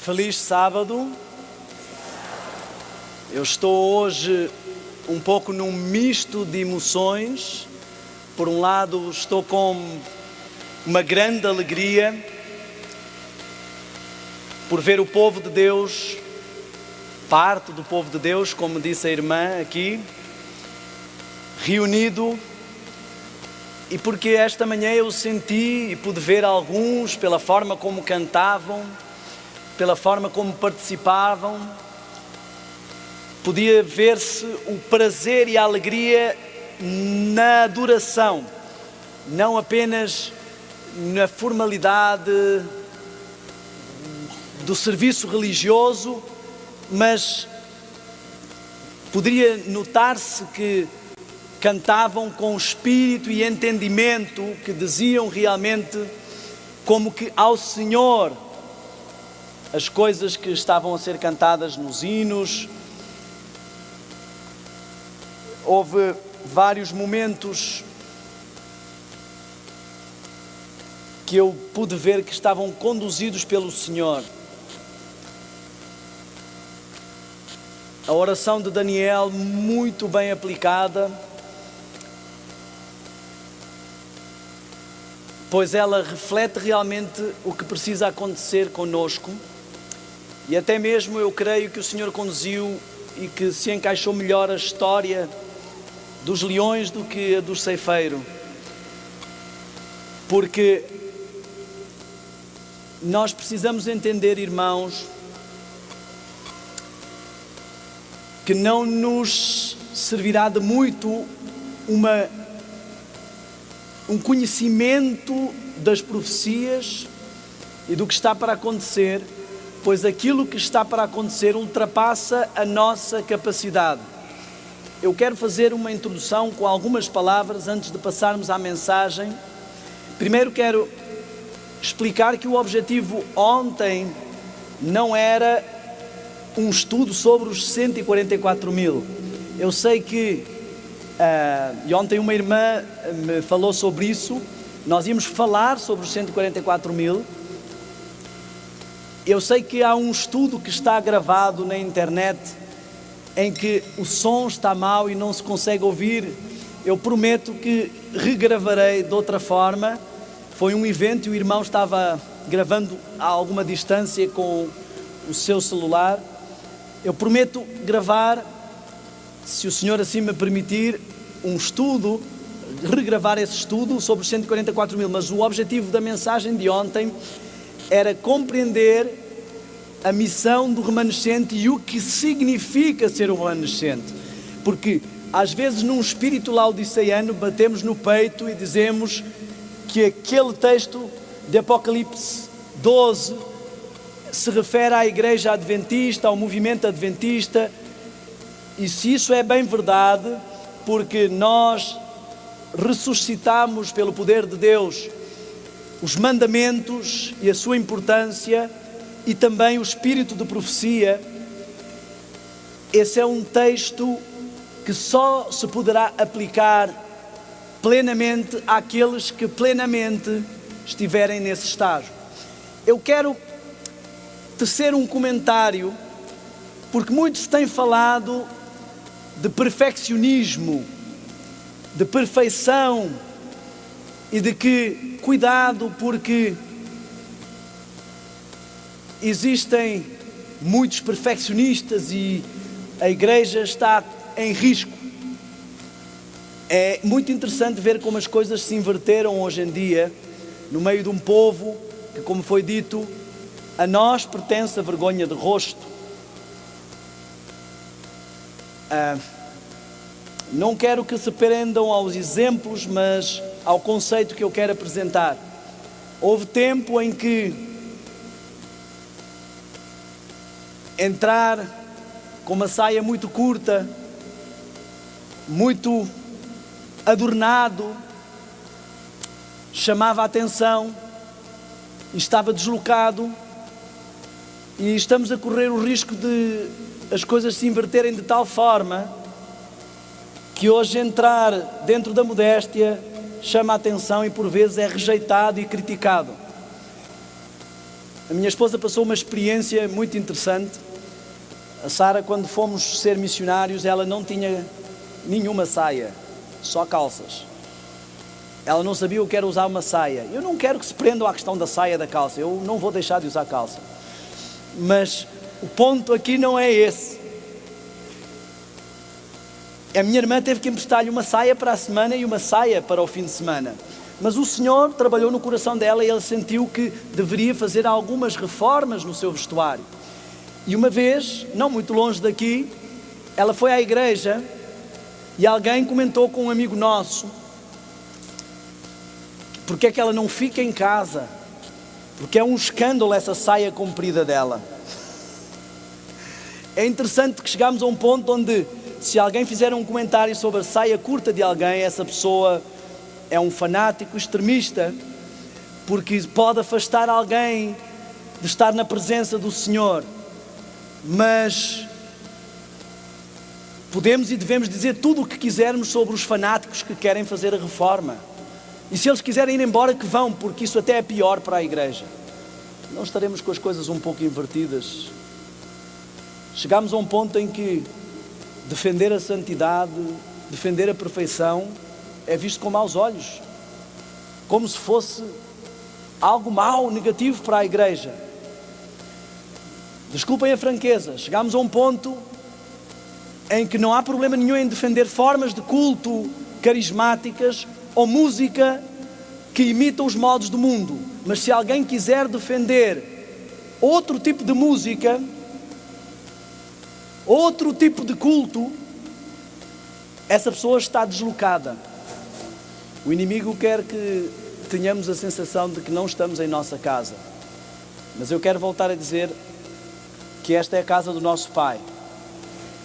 Feliz sábado. Eu estou hoje um pouco num misto de emoções. Por um lado, estou com uma grande alegria por ver o povo de Deus, parte do povo de Deus, como disse a irmã aqui, reunido. E porque esta manhã eu senti e pude ver alguns pela forma como cantavam, pela forma como participavam, podia ver-se o prazer e a alegria na adoração, não apenas na formalidade do serviço religioso, mas poderia notar-se que cantavam com espírito e entendimento, que diziam realmente como que ao Senhor as coisas que estavam a ser cantadas nos hinos. Houve vários momentos que eu pude ver que estavam conduzidos pelo Senhor. A oração de Daniel, muito bem aplicada, pois ela reflete realmente o que precisa acontecer conosco. E até mesmo eu creio que o Senhor conduziu e que se encaixou melhor a história dos leões do que a do ceifeiro. Porque nós precisamos entender, irmãos, que não nos servirá de muito um conhecimento das profecias e do que está para acontecer, pois aquilo que está para acontecer ultrapassa a nossa capacidade. Eu quero fazer uma introdução com algumas palavras antes de passarmos à mensagem. Primeiro quero explicar que o objetivo ontem não era um estudo sobre os 144 mil. Eu sei que e ontem uma irmã me falou sobre isso. Nós íamos falar sobre os 144 mil. Eu sei que há um estudo que está gravado na internet em que o som está mau e não se consegue ouvir. Eu prometo que regravarei de outra forma. Foi um evento e o irmão estava gravando a alguma distância com o seu celular. Eu prometo gravar, se o Senhor assim me permitir, um estudo, regravar esse estudo sobre os 144 mil. Mas o objetivo da mensagem de ontem era compreender a missão do remanescente e o que significa ser um remanescente. Porque às vezes num espírito laodiceiano batemos no peito e dizemos que aquele texto de Apocalipse 12 se refere à igreja adventista, ao movimento adventista. E se isso é bem verdade, porque nós ressuscitamos pelo poder de Deus os mandamentos e a sua importância e também o espírito de profecia, esse é um texto que só se poderá aplicar plenamente àqueles que plenamente estiverem nesse estágio. Eu quero tecer um comentário, porque muito se tem falado de perfeccionismo, de perfeição e de que cuidado, porque existem muitos perfeccionistas e a igreja está em risco. É muito interessante ver como as coisas se inverteram hoje em dia, no meio de um povo que, como foi dito, a nós pertence a vergonha de rosto. Não quero que se prendam aos exemplos, mas ao conceito que eu quero apresentar. Houve tempo em que entrar com uma saia muito curta, muito adornado, chamava a atenção, estava deslocado, e estamos a correr o risco de as coisas se inverterem de tal forma que hoje entrar dentro da modéstia chama a atenção e por vezes é rejeitado e criticado. A minha esposa passou uma experiência muito interessante. A Sara, quando fomos ser missionários, ela não tinha nenhuma saia, só calças. Ela não sabia o que era usar uma saia. Eu não quero que se prendam à questão da saia da calça. Eu não vou deixar de usar calça. Mas o ponto aqui não é esse. A minha irmã teve que emprestar-lhe uma saia para a semana e uma saia para o fim de semana. Mas o Senhor trabalhou no coração dela e ela sentiu que deveria fazer algumas reformas no seu vestuário. E uma vez, não muito longe daqui, ela foi à igreja e alguém comentou com um amigo nosso: porque é que ela não fica em casa? Porque é um escândalo essa saia comprida dela. É interessante que chegamos a um ponto onde, se alguém fizer um comentário sobre a saia curta de alguém, essa pessoa é um fanático extremista, porque pode afastar alguém de estar na presença do Senhor. Mas podemos e devemos dizer tudo o que quisermos sobre os fanáticos que querem fazer a reforma. E se eles quiserem ir embora, que vão, porque isso até é pior para a igreja. Não estaremos com as coisas um pouco invertidas? Chegamos a um ponto em que defender a santidade, defender a perfeição, é visto com maus olhos, como se fosse algo mau, negativo para a igreja. Desculpem a franqueza, chegamos a um ponto em que não há problema nenhum em defender formas de culto carismáticas ou música que imitam os modos do mundo. Mas se alguém quiser defender outro tipo de música, outro tipo de culto, essa pessoa está deslocada. O inimigo quer que tenhamos a sensação de que não estamos em nossa casa. Mas eu quero voltar a dizer que esta é a casa do nosso Pai.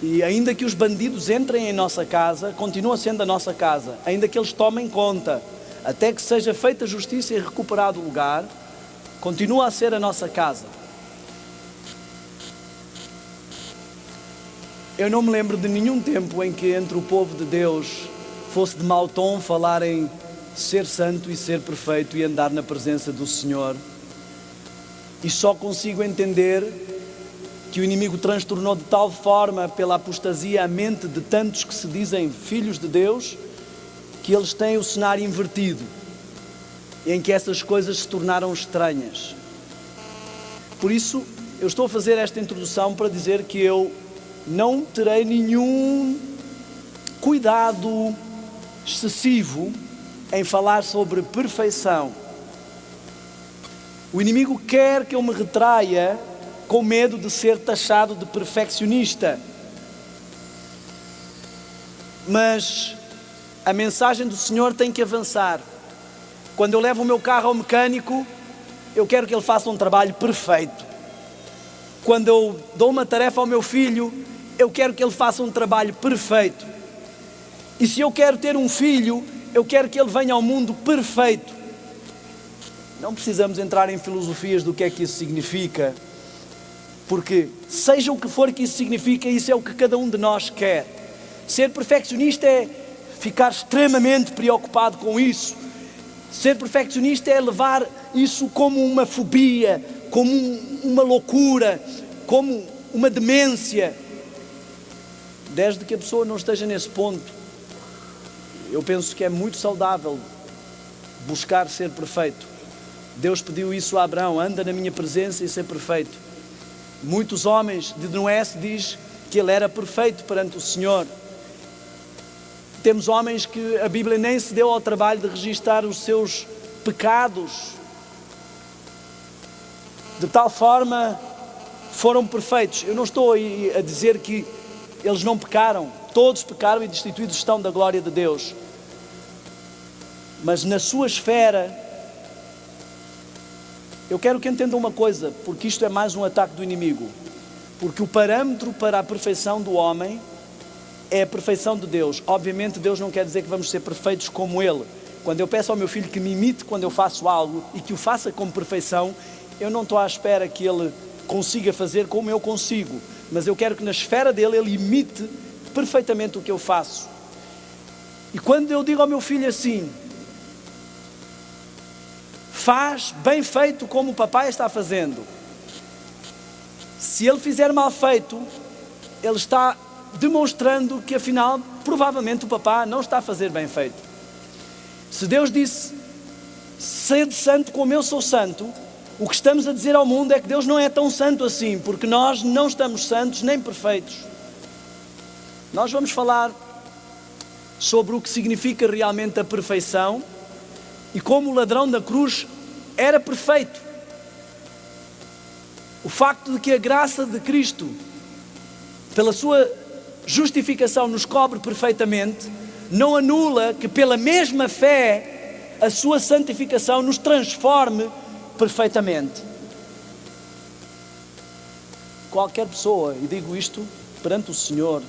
E ainda que os bandidos entrem em nossa casa, continua sendo a nossa casa. Ainda que eles tomem conta, até que seja feita justiça e recuperado o lugar, continua a ser a nossa casa. Eu não me lembro de nenhum tempo em que entre o povo de Deus fosse de mau tom falar em ser santo e ser perfeito e andar na presença do Senhor. E só consigo entender que o inimigo transtornou de tal forma pela apostasia a mente de tantos que se dizem filhos de Deus, que eles têm o cenário invertido, em que essas coisas se tornaram estranhas. Por isso, eu estou a fazer esta introdução para dizer que eu não terei nenhum cuidado excessivo em falar sobre perfeição. O inimigo quer que eu me retraia com medo de ser taxado de perfeccionista. Mas a mensagem do Senhor tem que avançar. Quando eu levo o meu carro ao mecânico, eu quero que ele faça um trabalho perfeito. Quando eu dou uma tarefa ao meu filho, eu quero que ele faça um trabalho perfeito. E se eu quero ter um filho, eu quero que ele venha ao mundo perfeito. Não precisamos entrar em filosofias do que é que isso significa, porque seja o que for que isso significa, isso é o que cada um de nós quer. Ser perfeccionista é ficar extremamente preocupado com isso. Ser perfeccionista é levar isso como uma fobia, como uma loucura, como uma demência. Desde que a pessoa não esteja nesse ponto, eu penso que é muito saudável buscar ser perfeito. Deus pediu isso a Abraão: anda na minha presença e ser perfeito. Muitos homens de Noé se diz que ele era perfeito perante o Senhor. Temos homens que a Bíblia nem se deu ao trabalho de registar os seus pecados, de tal forma foram perfeitos. Eu não estou a dizer que eles não pecaram, todos pecaram e destituídos estão da glória de Deus. Mas na sua esfera, eu quero que entendam uma coisa, porque isto é mais um ataque do inimigo. Porque o parâmetro para a perfeição do homem é a perfeição de Deus. Obviamente Deus não quer dizer que vamos ser perfeitos como Ele. Quando eu peço ao meu filho que me imite quando eu faço algo e que o faça com perfeição, eu não estou à espera que ele consiga fazer como eu consigo. Mas eu quero que na esfera dele ele imite perfeitamente o que eu faço. E quando eu digo ao meu filho assim: faz bem feito como o papai está fazendo. Se ele fizer mal feito, ele está demonstrando que afinal, provavelmente o papá não está a fazer bem feito. Se Deus disse, sede santo como eu sou santo, o que estamos a dizer ao mundo é que Deus não é tão santo assim, porque nós não estamos santos nem perfeitos. Nós vamos falar sobre o que significa realmente a perfeição e como o ladrão da cruz era perfeito. O facto de que a graça de Cristo, pela sua justificação, nos cobre perfeitamente, não anula que pela mesma fé a sua santificação nos transforme perfeitamente. Qualquer pessoa, e digo isto perante o Senhor,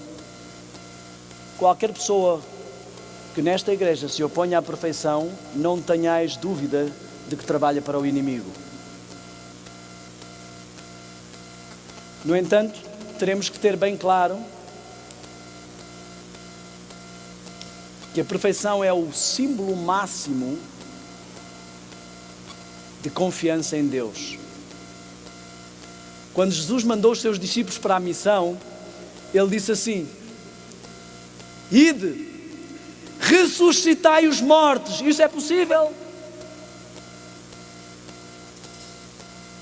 qualquer pessoa que nesta igreja se oponha à perfeição, não tenhais dúvida de que trabalha para o inimigo. No entanto, teremos que ter bem claro que a perfeição é o símbolo máximo de confiança em Deus. Quando Jesus mandou os seus discípulos para a missão, ele disse assim: ide, ressuscitai os mortos. Isso é possível.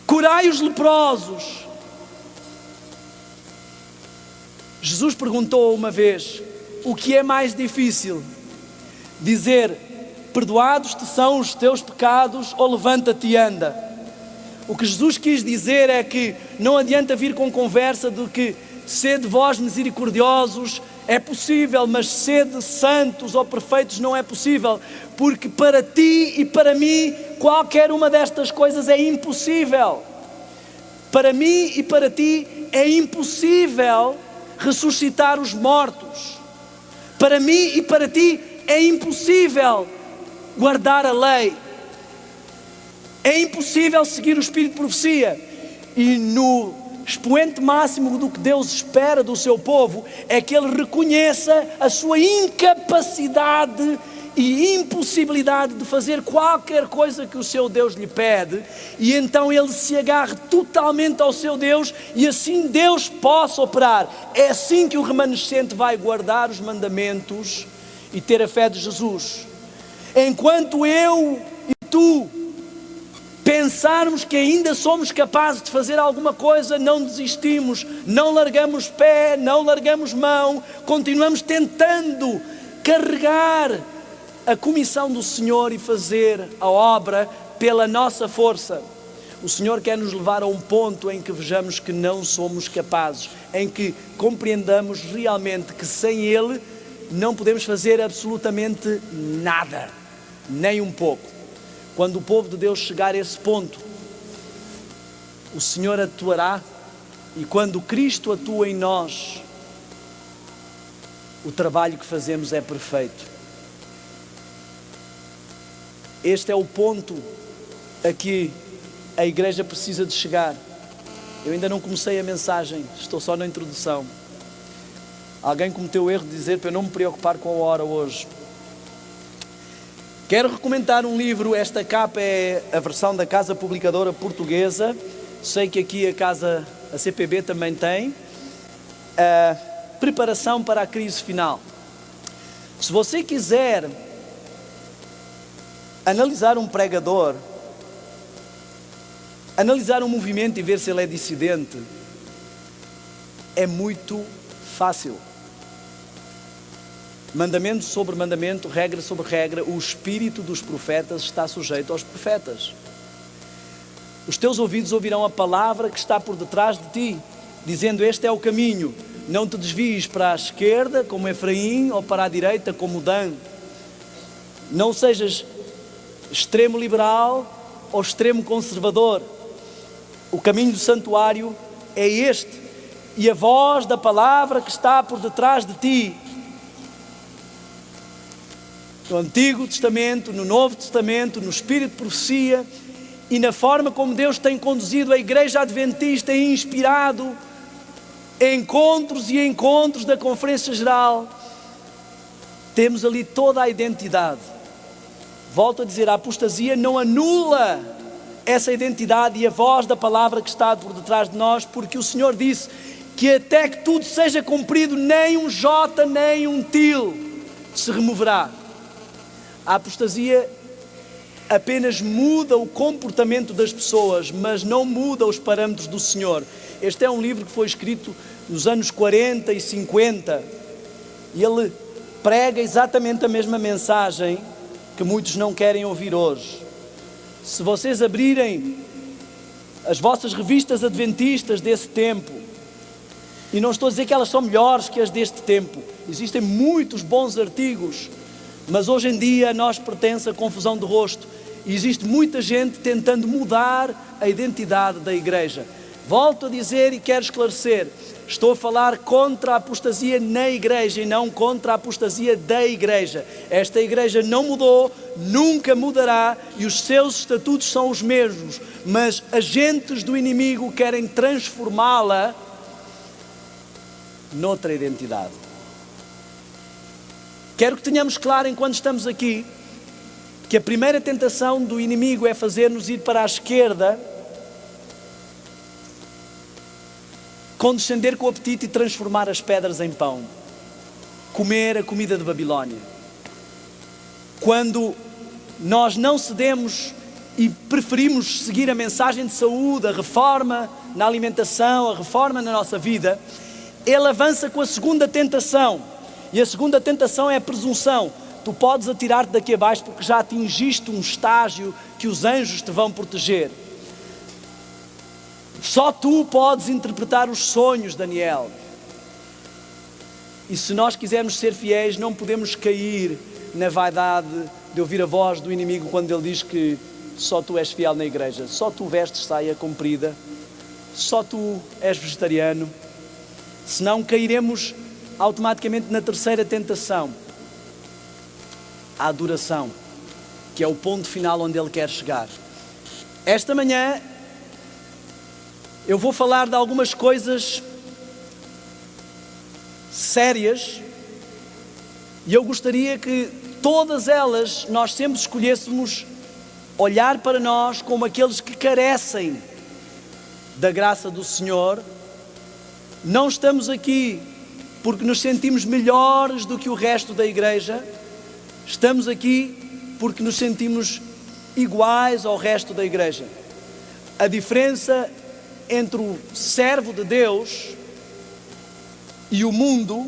Curai os leprosos. Jesus perguntou uma vez: o que é mais difícil? Dizer, perdoados-te são os teus pecados, ou levanta-te e anda? O que Jesus quis dizer é que não adianta vir com conversa de que sede vós misericordiosos é possível, mas sede santos ou perfeitos não é possível, porque para ti e para mim qualquer uma destas coisas é impossível. Para mim e para ti é impossível ressuscitar os mortos. Para mim e para ti é impossível guardar a lei. É impossível seguir o espírito de profecia. E no expoente máximo do que Deus espera do seu povo é que ele reconheça a sua incapacidade e impossibilidade de fazer qualquer coisa que o seu Deus lhe pede, e então ele se agarre totalmente ao seu Deus e assim Deus possa operar. É assim que o remanescente vai guardar os mandamentos e ter a fé de Jesus. Enquanto eu e tu pensarmos que ainda somos capazes de fazer alguma coisa, não desistimos, não largamos pé, não largamos mão, continuamos tentando carregar a comissão do Senhor e fazer a obra pela nossa força. O Senhor quer nos levar a um ponto em que vejamos que não somos capazes, em que compreendamos realmente que sem Ele não podemos fazer absolutamente nada, nem um pouco. Quando o povo de Deus chegar a esse ponto, o Senhor atuará, e quando Cristo atua em nós, o trabalho que fazemos é perfeito. Este é o ponto a que a igreja precisa de chegar. Eu ainda não comecei a mensagem, estou só na introdução. Alguém cometeu o erro de dizer para eu não me preocupar com a hora hoje. Quero recomendar um livro. Esta capa é a versão da Casa Publicadora Portuguesa. Sei que aqui a CPB também tem. Preparação para a crise final. Se você quiser analisar um pregador, analisar um movimento e ver se ele é dissidente, é muito fácil. Mandamento sobre mandamento, regra sobre regra, o espírito dos profetas está sujeito aos profetas. Os teus ouvidos ouvirão a palavra que está por detrás de ti, dizendo: este é o caminho, não te desvies para a esquerda como Efraim, ou para a direita como Dan. Não sejas extremo liberal ou extremo conservador. O caminho do santuário é este, e a voz da palavra que está por detrás de ti. No Antigo Testamento, no Novo Testamento, no Espírito de Profecia e na forma como Deus tem conduzido a Igreja Adventista e inspirado encontros e encontros da Conferência Geral, temos ali toda a identidade Volto a dizer, a apostasia não anula essa identidade e a voz da palavra que está por detrás de nós, porque o Senhor disse que até que tudo seja cumprido, nem um jota, nem um til se removerá. A apostasia apenas muda o comportamento das pessoas, mas não muda os parâmetros do Senhor. Este é um livro que foi escrito nos anos 40 e 50 e ele prega exatamente a mesma mensagem que muitos não querem ouvir hoje. Se vocês abrirem as vossas revistas adventistas desse tempo, e não estou a dizer que elas são melhores que as deste tempo, existem muitos bons artigos, mas hoje em dia nós pertence a confusão de rosto e existe muita gente tentando mudar a identidade da igreja. Volto a dizer e quero esclarecer, estou a falar contra a apostasia na igreja e não contra a apostasia da igreja. Esta igreja não mudou, nunca mudará e os seus estatutos são os mesmos, mas agentes do inimigo querem transformá-la noutra identidade. Quero que tenhamos claro enquanto estamos aqui que a primeira tentação do inimigo é fazer-nos ir para a esquerda, condescender com o apetite e transformar as pedras em pão, comer a comida de Babilónia. Quando nós não cedemos e preferimos seguir a mensagem de saúde, a reforma na alimentação, a reforma na nossa vida, ele avança com a segunda tentação, e a segunda tentação é a presunção. Tu podes atirar-te daqui abaixo porque já atingiste um estágio que os anjos te vão proteger. Só tu podes interpretar os sonhos, Daniel. E se nós quisermos ser fiéis, não podemos cair na vaidade de ouvir a voz do inimigo quando ele diz que só tu és fiel na igreja, só tu vestes saia comprida, só tu és vegetariano. Senão cairemos automaticamente na terceira tentação, a adoração, que é o ponto final onde ele quer chegar. Esta manhã eu vou falar de algumas coisas sérias e eu gostaria que todas elas nós sempre escolhêssemos olhar para nós como aqueles que carecem da graça do Senhor. Não estamos aqui porque nos sentimos melhores do que o resto da igreja, estamos aqui porque nos sentimos iguais ao resto da igreja. A diferença entre o servo de Deus e o mundo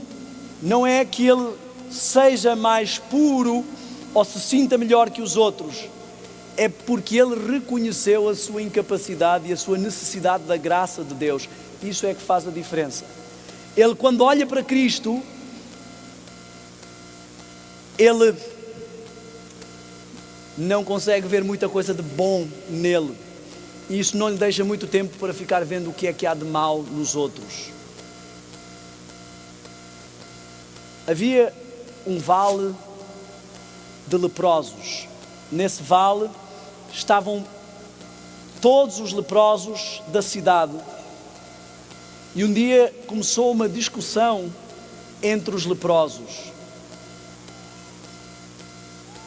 não é que ele seja mais puro ou se sinta melhor que os outros, é porque ele reconheceu a sua incapacidade e a sua necessidade da graça de Deus. Isso é que faz a diferença. Ele, quando olha para Cristo, ele não consegue ver muita coisa de bom nele. E isso não lhe deixa muito tempo para ficar vendo o que é que há de mal nos outros. Havia um vale de leprosos. Nesse vale estavam todos os leprosos da cidade. E um dia começou uma discussão entre os leprosos.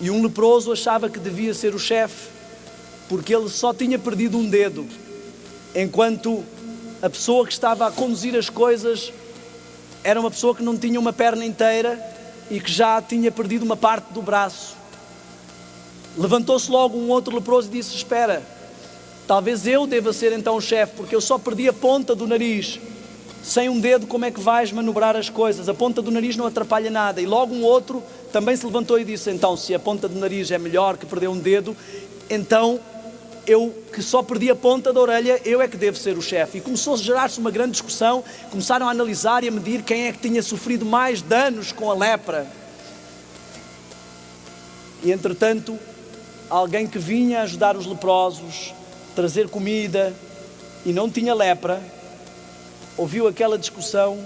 E um leproso achava que devia ser o chefe, porque ele só tinha perdido um dedo, enquanto a pessoa que estava a conduzir as coisas era uma pessoa que não tinha uma perna inteira e que já tinha perdido uma parte do braço. Levantou-se logo um outro leproso e disse: espera, talvez eu deva ser então o chefe, porque eu só perdi a ponta do nariz. Sem um dedo, como é que vais manobrar as coisas? A ponta do nariz não atrapalha nada. E logo um outro também se levantou e disse: então, se a ponta do nariz é melhor que perder um dedo, então eu que só perdi a ponta da orelha, eu é que devo ser o chefe. E começou a gerar-se uma grande discussão, começaram a analisar e a medir quem é que tinha sofrido mais danos com a lepra. E entretanto, alguém que vinha ajudar os leprosos, trazer comida e não tinha lepra, ouviu aquela discussão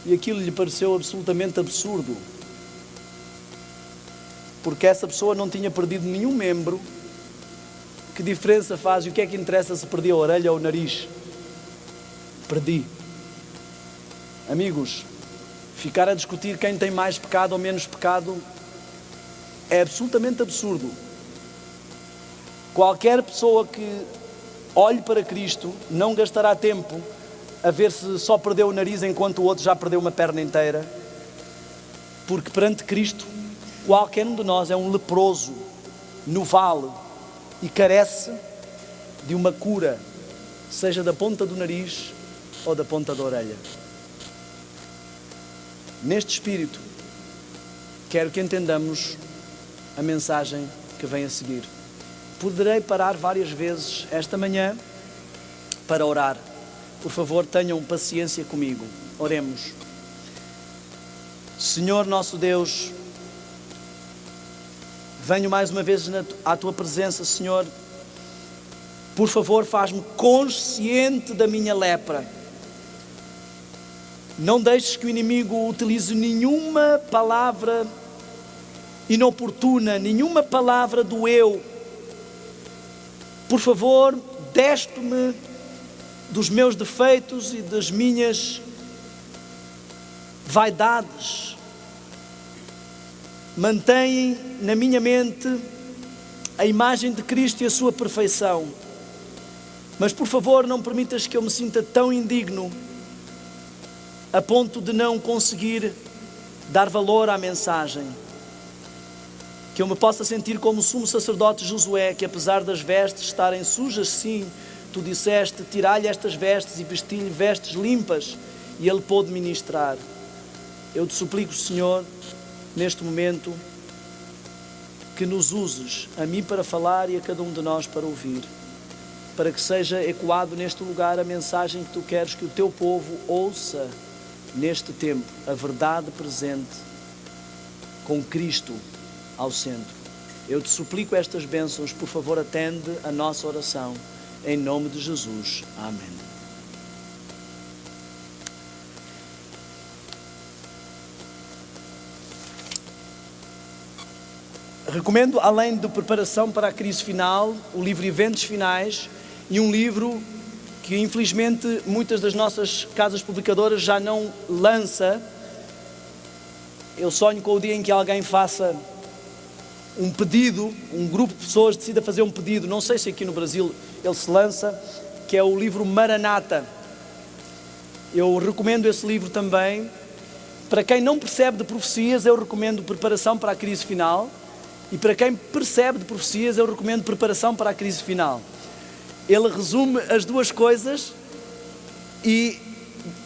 e aquilo lhe pareceu absolutamente absurdo, porque essa pessoa não tinha perdido nenhum membro. Que diferença faz? E o que é que interessa se perdi a orelha ou o nariz? Perdi. Amigos, ficar a discutir quem tem mais pecado ou menos pecado É absolutamente absurdo. Qualquer pessoa que olhe para Cristo não gastará tempo a ver se só perdeu o nariz enquanto o outro já perdeu uma perna inteira, porque perante Cristo qualquer um de nós é um leproso no vale e carece de uma cura, seja da ponta do nariz ou da ponta da orelha. Neste espírito, quero que entendamos a mensagem que vem a seguir. Poderei parar várias vezes esta manhã para orar. Por favor, tenham paciência comigo. Oremos. Senhor nosso Deus, venho mais uma vez à Tua presença, Senhor. Por favor, faz-me consciente da minha lepra. Não deixes que o inimigo utilize nenhuma palavra inoportuna, nenhuma palavra do eu. Por favor, deste-me dos meus defeitos e das minhas vaidades. Mantém na minha mente a imagem de Cristo e a sua perfeição. Mas por favor, não permitas que eu me sinta tão indigno a ponto de não conseguir dar valor à mensagem. Que eu me possa sentir como o sumo sacerdote Josué, que apesar das vestes estarem sujas, sim, tu disseste, tirai-lhe estas vestes e vesti-lhe vestes limpas, e ele pôde ministrar. Eu te suplico, Senhor, neste momento, que nos uses, a mim para falar e a cada um de nós para ouvir, para que seja ecoado neste lugar a mensagem que tu queres que o teu povo ouça neste tempo, a verdade presente, com Cristo ao centro. Eu te suplico estas bênçãos, por favor, atende a nossa oração, em nome de Jesus. Amém. Recomendo, além de Preparação para a Crise Final, o livro Eventos Finais e um livro que infelizmente muitas das nossas casas publicadoras já não lança. Eu sonho com o dia em que alguém faça um pedido, um grupo de pessoas decida fazer um pedido, não sei se aqui no Brasil ele se lança, que é o livro Maranata. Eu recomendo esse livro também. Para quem não percebe de profecias, eu recomendo Preparação para a Crise Final. E para quem percebe de profecias, eu recomendo Preparação para a Crise Final. Ele resume as duas coisas e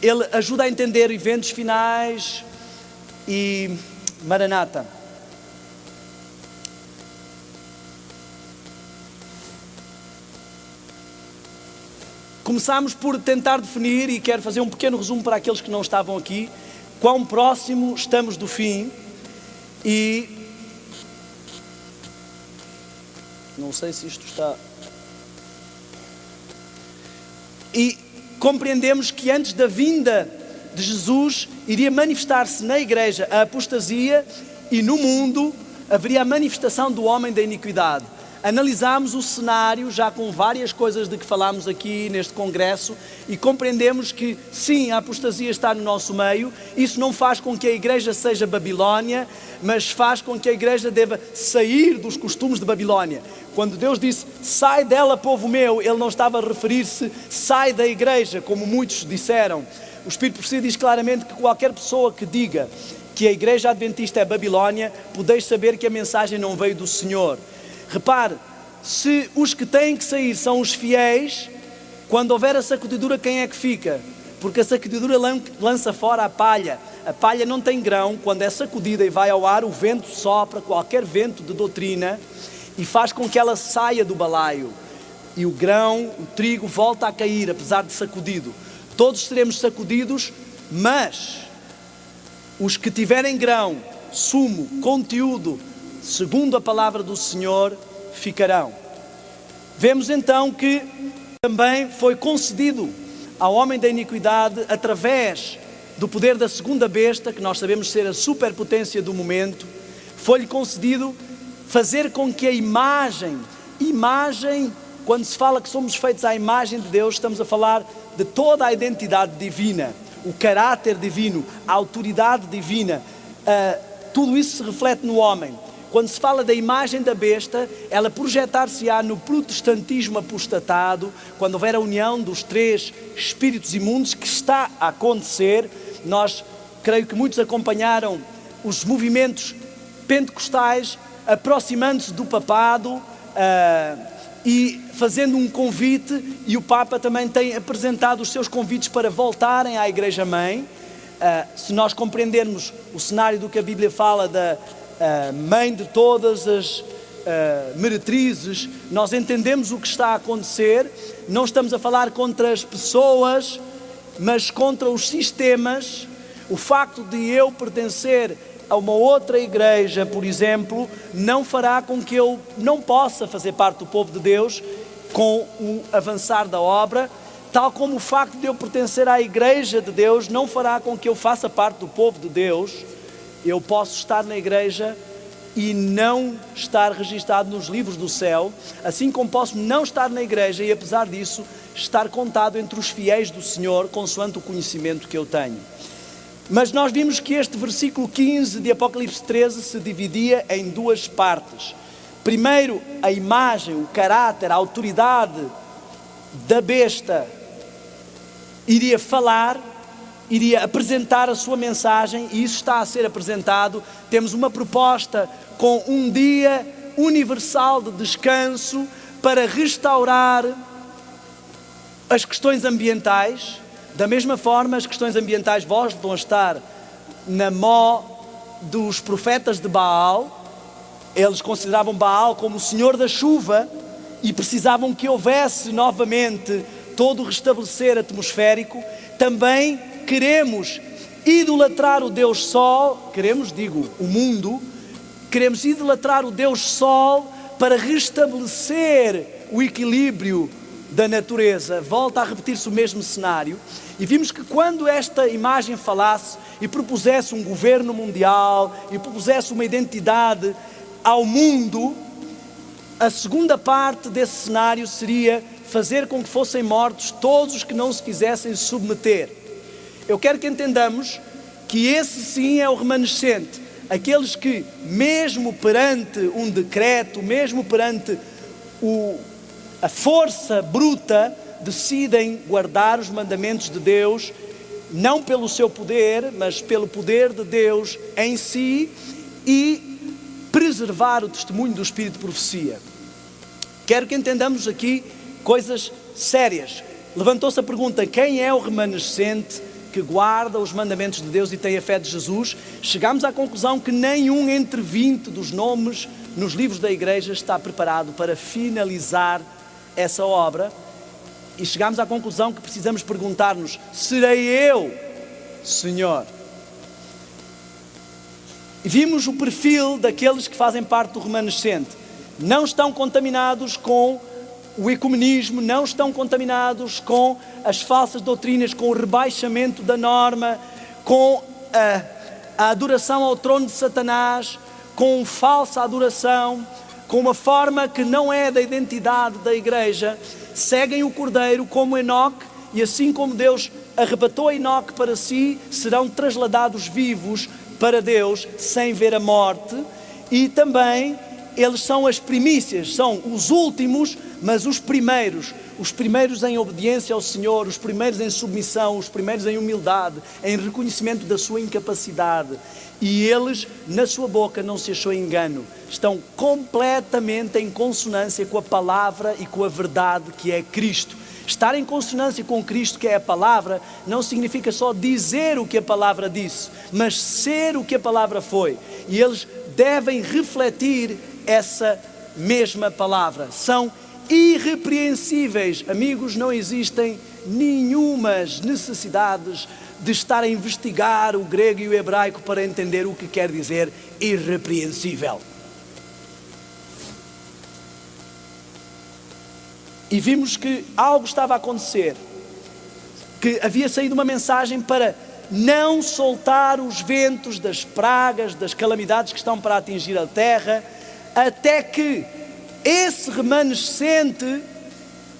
ele ajuda a entender eventos finais e Maranata. Começámos por tentar definir, e quero fazer um pequeno resumo para aqueles que não estavam aqui, quão próximo estamos do fim. E não sei se isto está... E compreendemos que antes da vinda de Jesus iria manifestar-se na igreja a apostasia e no mundo haveria a manifestação do homem da iniquidade. Analisámos o cenário já com várias coisas de que falámos aqui neste congresso e compreendemos que sim, a apostasia está no nosso meio. Isso não faz com que a igreja seja Babilónia, mas faz com que a igreja deva sair dos costumes de Babilónia. Quando Deus disse, sai dela, povo meu, Ele não estava a referir-se, sai da igreja, como muitos disseram. O Espírito Profecia diz claramente que qualquer pessoa que diga que a igreja adventista é Babilónia, podeis saber que a mensagem não veio do Senhor. Repare, se os que têm que sair são os fiéis, quando houver a sacudidura, quem é que fica? Porque a sacudidura lança fora a palha. A palha não tem grão, quando é sacudida e vai ao ar, o vento sopra, qualquer vento de doutrina, e faz com que ela saia do balaio. E o grão, o trigo, volta a cair, apesar de sacudido. Todos seremos sacudidos, mas os que tiverem grão, sumo, conteúdo, segundo a palavra do Senhor, ficarão. Vemos então que também foi concedido ao homem da iniquidade, através do poder da segunda besta, que nós sabemos ser a superpotência do momento, foi-lhe concedido fazer com que a imagem, quando se fala que somos feitos à imagem de Deus, estamos a falar de toda a identidade divina, o caráter divino, a autoridade divina, tudo isso se reflete no homem. quando se fala da imagem da besta, ela projetar-se-á no protestantismo apostatado, quando houver a união dos 3 espíritos imundos, que está a acontecer. Nós, creio que muitos acompanharam os movimentos pentecostais aproximando-se do papado e fazendo um convite, e o Papa também tem apresentado os seus convites para voltarem à Igreja-mãe. Se nós compreendermos o cenário do que a Bíblia fala da mãe de todas as meretrizes, nós entendemos o que está a acontecer. Não estamos a falar contra as pessoas, mas contra os sistemas. O facto de eu pertencer a uma outra igreja, por exemplo, não fará com que eu não possa fazer parte do povo de Deus com o avançar da obra, tal como o facto de eu pertencer à igreja de Deus não fará com que eu faça parte do povo de Deus. Eu posso estar na igreja e não estar registado nos livros do céu, assim como posso não estar na igreja e, apesar disso, estar contado entre os fiéis do Senhor, consoante o conhecimento que eu tenho. Mas nós vimos que este versículo 15 de Apocalipse 13 se dividia em 2 partes. Primeiro, a imagem, o caráter, a autoridade da besta iria falar, iria apresentar a sua mensagem, e isso está a ser apresentado. Temos uma proposta com um dia universal de descanso para restaurar as questões ambientais. Da mesma forma, as questões ambientais voltam a estar na mão dos profetas de Baal. Eles consideravam Baal como o senhor da chuva e precisavam que houvesse novamente todo o restabelecer atmosférico. Também queremos idolatrar o Deus Sol, o mundo, queremos idolatrar o Deus Sol para restabelecer o equilíbrio da natureza. Volta a repetir-se o mesmo cenário. E vimos que quando esta imagem falasse e propusesse um governo mundial e propusesse uma identidade ao mundo, a segunda parte desse cenário seria fazer com que fossem mortos todos os que não se quisessem submeter. Eu quero que entendamos que esse sim é o remanescente, aqueles que, mesmo perante um decreto, mesmo perante a força bruta, decidem guardar os mandamentos de Deus, não pelo seu poder, mas pelo poder de Deus em si, e preservar o testemunho do Espírito de profecia. Quero que entendamos aqui coisas sérias. Levantou-se a pergunta: quem é o remanescente que guarda os mandamentos de Deus e tem a fé de Jesus? Chegámos à conclusão que nenhum entre 20 dos nomes nos livros da igreja está preparado para finalizar essa obra. E chegámos à conclusão que precisamos perguntar-nos: serei eu, Senhor? E vimos o perfil daqueles que fazem parte do remanescente. Não estão contaminados com o ecumenismo, não estão contaminados com as falsas doutrinas, com o rebaixamento da norma, com a adoração ao trono de Satanás, com falsa adoração, com uma forma que não é da identidade da igreja. Seguem o Cordeiro como Enoque, e assim como Deus arrebatou Enoque para si, serão trasladados vivos para Deus sem ver a morte. E também eles são as primícias, são os últimos, mas os primeiros em obediência ao Senhor, os primeiros em submissão, os primeiros em humildade, em reconhecimento da sua incapacidade. E eles, na sua boca não se achou engano, estão completamente em consonância com a palavra e com a verdade que é Cristo. Estar em consonância com Cristo, que é a palavra, não significa só dizer o que a palavra disse, mas ser o que a palavra foi. E eles devem refletir essa mesma palavra. São irrepreensíveis. Amigos, não existem nenhumas necessidades de estar a investigar o grego e o hebraico para entender o que quer dizer irrepreensível. E vimos que algo estava a acontecer, que havia saído uma mensagem para não soltar os ventos das pragas, das calamidades que estão para atingir a terra, até que esse remanescente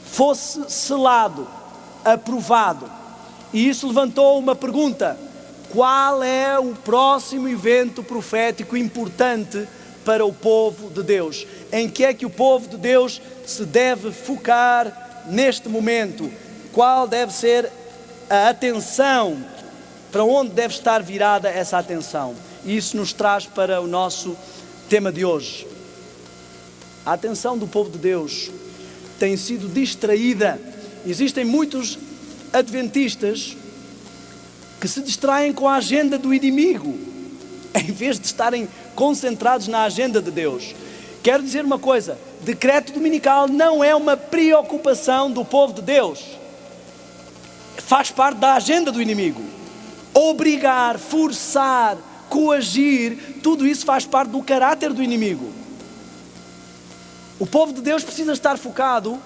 fosse selado, aprovado. E isso levantou uma pergunta: qual é o próximo evento profético importante para o povo de Deus. Em que é que o povo de Deus se deve focar neste momento? Qual deve ser a atenção? Para onde deve estar virada essa atenção? E isso nos traz para o nosso tema de hoje. A atenção do povo de Deus tem sido distraída. Existem muitos adventistas que se distraem com a agenda do inimigo, em vez de estarem concentrados na agenda de Deus. Quero dizer uma coisa: decreto dominical não é uma preocupação do povo de Deus. Faz parte da agenda do inimigo. Obrigar, forçar, coagir, tudo isso faz parte do caráter do inimigo. O povo de Deus precisa estar focado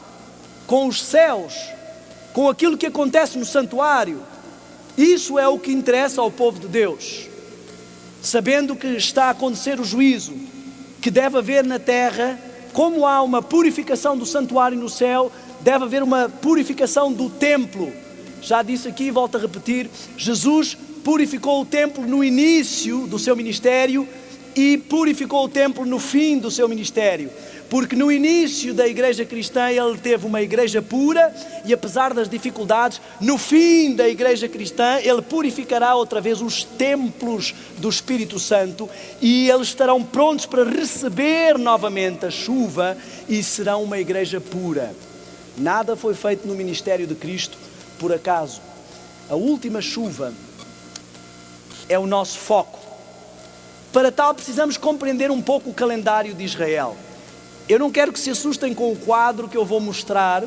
com os céus, com aquilo que acontece no santuário. Isso é o que interessa ao povo de Deus. Sabendo que está a acontecer o juízo, que deve haver na terra, como há uma purificação do santuário no céu, deve haver uma purificação do templo. Já disse aqui e volto a repetir, Jesus purificou o templo no início do seu ministério e purificou o templo no fim do seu ministério. Porque no início da igreja cristã ele teve uma igreja pura e apesar das dificuldades, no fim da igreja cristã ele purificará outra vez os templos do Espírito Santo e eles estarão prontos para receber novamente a chuva e serão uma igreja pura. Nada foi feito no ministério de Cristo por acaso. A última chuva é o nosso foco. Para tal precisamos compreender um pouco o calendário de Israel. Eu não quero que se assustem com o quadro que eu vou mostrar.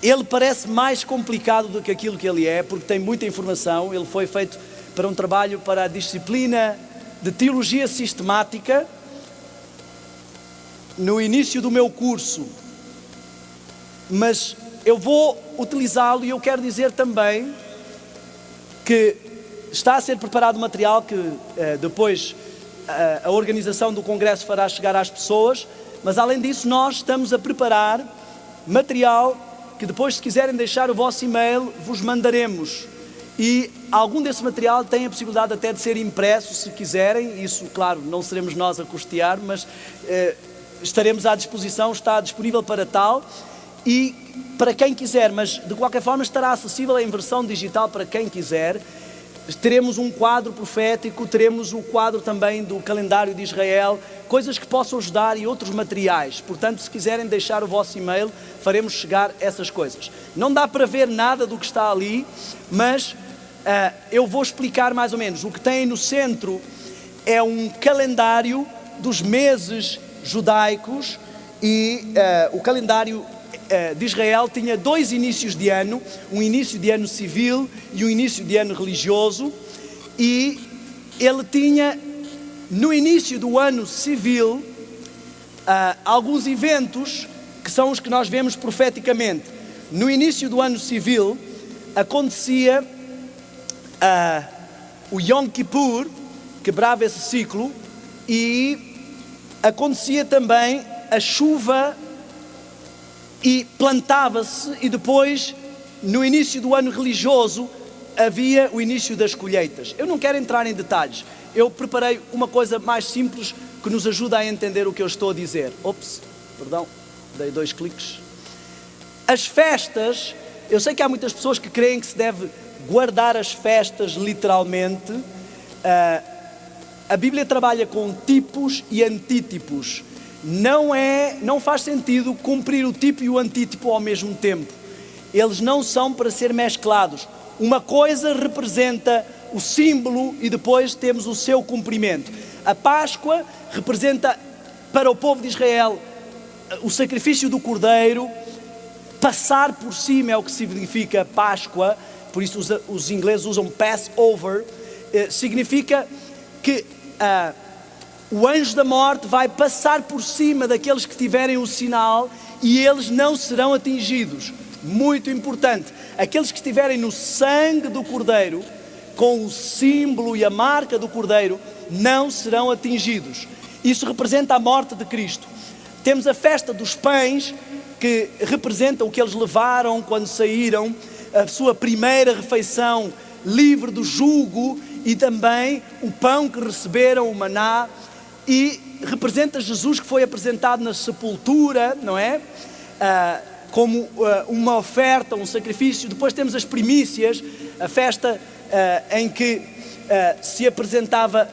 Ele parece mais complicado do que aquilo que ele é, porque tem muita informação. Ele foi feito para um trabalho para a disciplina de teologia sistemática. No início do meu curso, mas eu vou utilizá-lo e eu quero dizer também que está a ser preparado material que depois a organização do congresso fará chegar às pessoas, mas além disso nós estamos a preparar material que depois, se quiserem deixar o vosso e-mail, vos mandaremos. E algum desse material tem a possibilidade até de ser impresso, se quiserem. Isso, claro, não seremos nós a custear, mas estaremos à disposição, está disponível para tal. E para quem quiser, mas de qualquer forma estará acessível em versão digital para quem quiser. Teremos um quadro profético, teremos o quadro também do calendário de Israel, coisas que possam ajudar e outros materiais. Portanto, se quiserem deixar o vosso e-mail, faremos chegar essas coisas. Não dá para ver nada do que está ali, mas eu vou explicar mais ou menos. O que tem no centro é um calendário dos meses judaicos e o calendário de Israel tinha dois inícios de ano, um início de ano civil e um início de ano religioso, e ele tinha no início do ano civil alguns eventos que são os que nós vemos profeticamente. No início do ano civil acontecia o Yom Kippur, quebrava esse ciclo, e acontecia também a chuva e plantava-se, e depois, no início do ano religioso, havia o início das colheitas. Eu não quero entrar em detalhes, eu preparei uma coisa mais simples que nos ajuda a entender o que eu estou a dizer. Perdão, dei 2 cliques. As festas, eu sei que há muitas pessoas que creem que se deve guardar as festas literalmente. A Bíblia trabalha com tipos e antítipos. Não faz sentido cumprir o tipo e o antítipo ao mesmo tempo. Eles não são para ser mesclados. Uma coisa representa o símbolo e depois temos o seu cumprimento. A Páscoa representa para o povo de Israel o sacrifício do cordeiro. Passar por cima é o que significa Páscoa, por isso os ingleses usam Passover. Significa que o anjo da morte vai passar por cima daqueles que tiverem o sinal e eles não serão atingidos. Muito importante, aqueles que estiverem no sangue do cordeiro, com o símbolo e a marca do cordeiro, não serão atingidos. Isso representa a morte de Cristo. Temos a festa dos pães, que representa o que eles levaram quando saíram, a sua primeira refeição livre do jugo, e também o pão que receberam, o maná, e representa Jesus que foi apresentado na sepultura, não é? Como uma oferta, um sacrifício. Depois temos as primícias, a festa em que se apresentava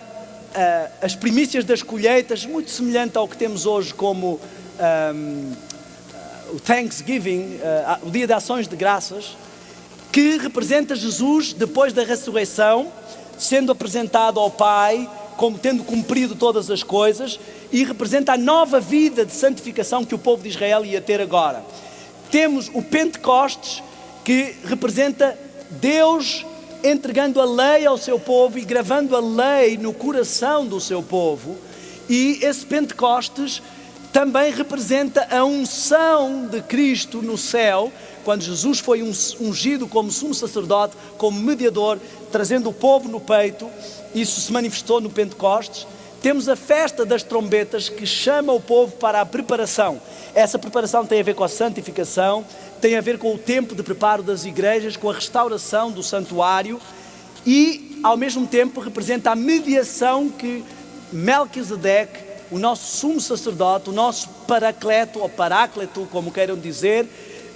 as primícias das colheitas, muito semelhante ao que temos hoje como o Thanksgiving, o Dia de Ações de Graças, que representa Jesus depois da ressurreição, sendo apresentado ao Pai, como tendo cumprido todas as coisas, e representa a nova vida de santificação que o povo de Israel ia ter agora. Temos o Pentecostes, que representa Deus entregando a lei ao seu povo e gravando a lei no coração do seu povo, e esse Pentecostes também representa a unção de Cristo no céu, quando Jesus foi ungido como sumo sacerdote, como mediador, trazendo o povo no peito. Isso se manifestou no Pentecostes. Temos a festa das trombetas, que chama o povo para a preparação. Essa preparação tem a ver com a santificação, tem a ver com o tempo de preparo das igrejas, com a restauração do santuário, e ao mesmo tempo representa a mediação que Melquisedeque, o nosso sumo sacerdote, o nosso paracleto ou paráclito, como queiram dizer,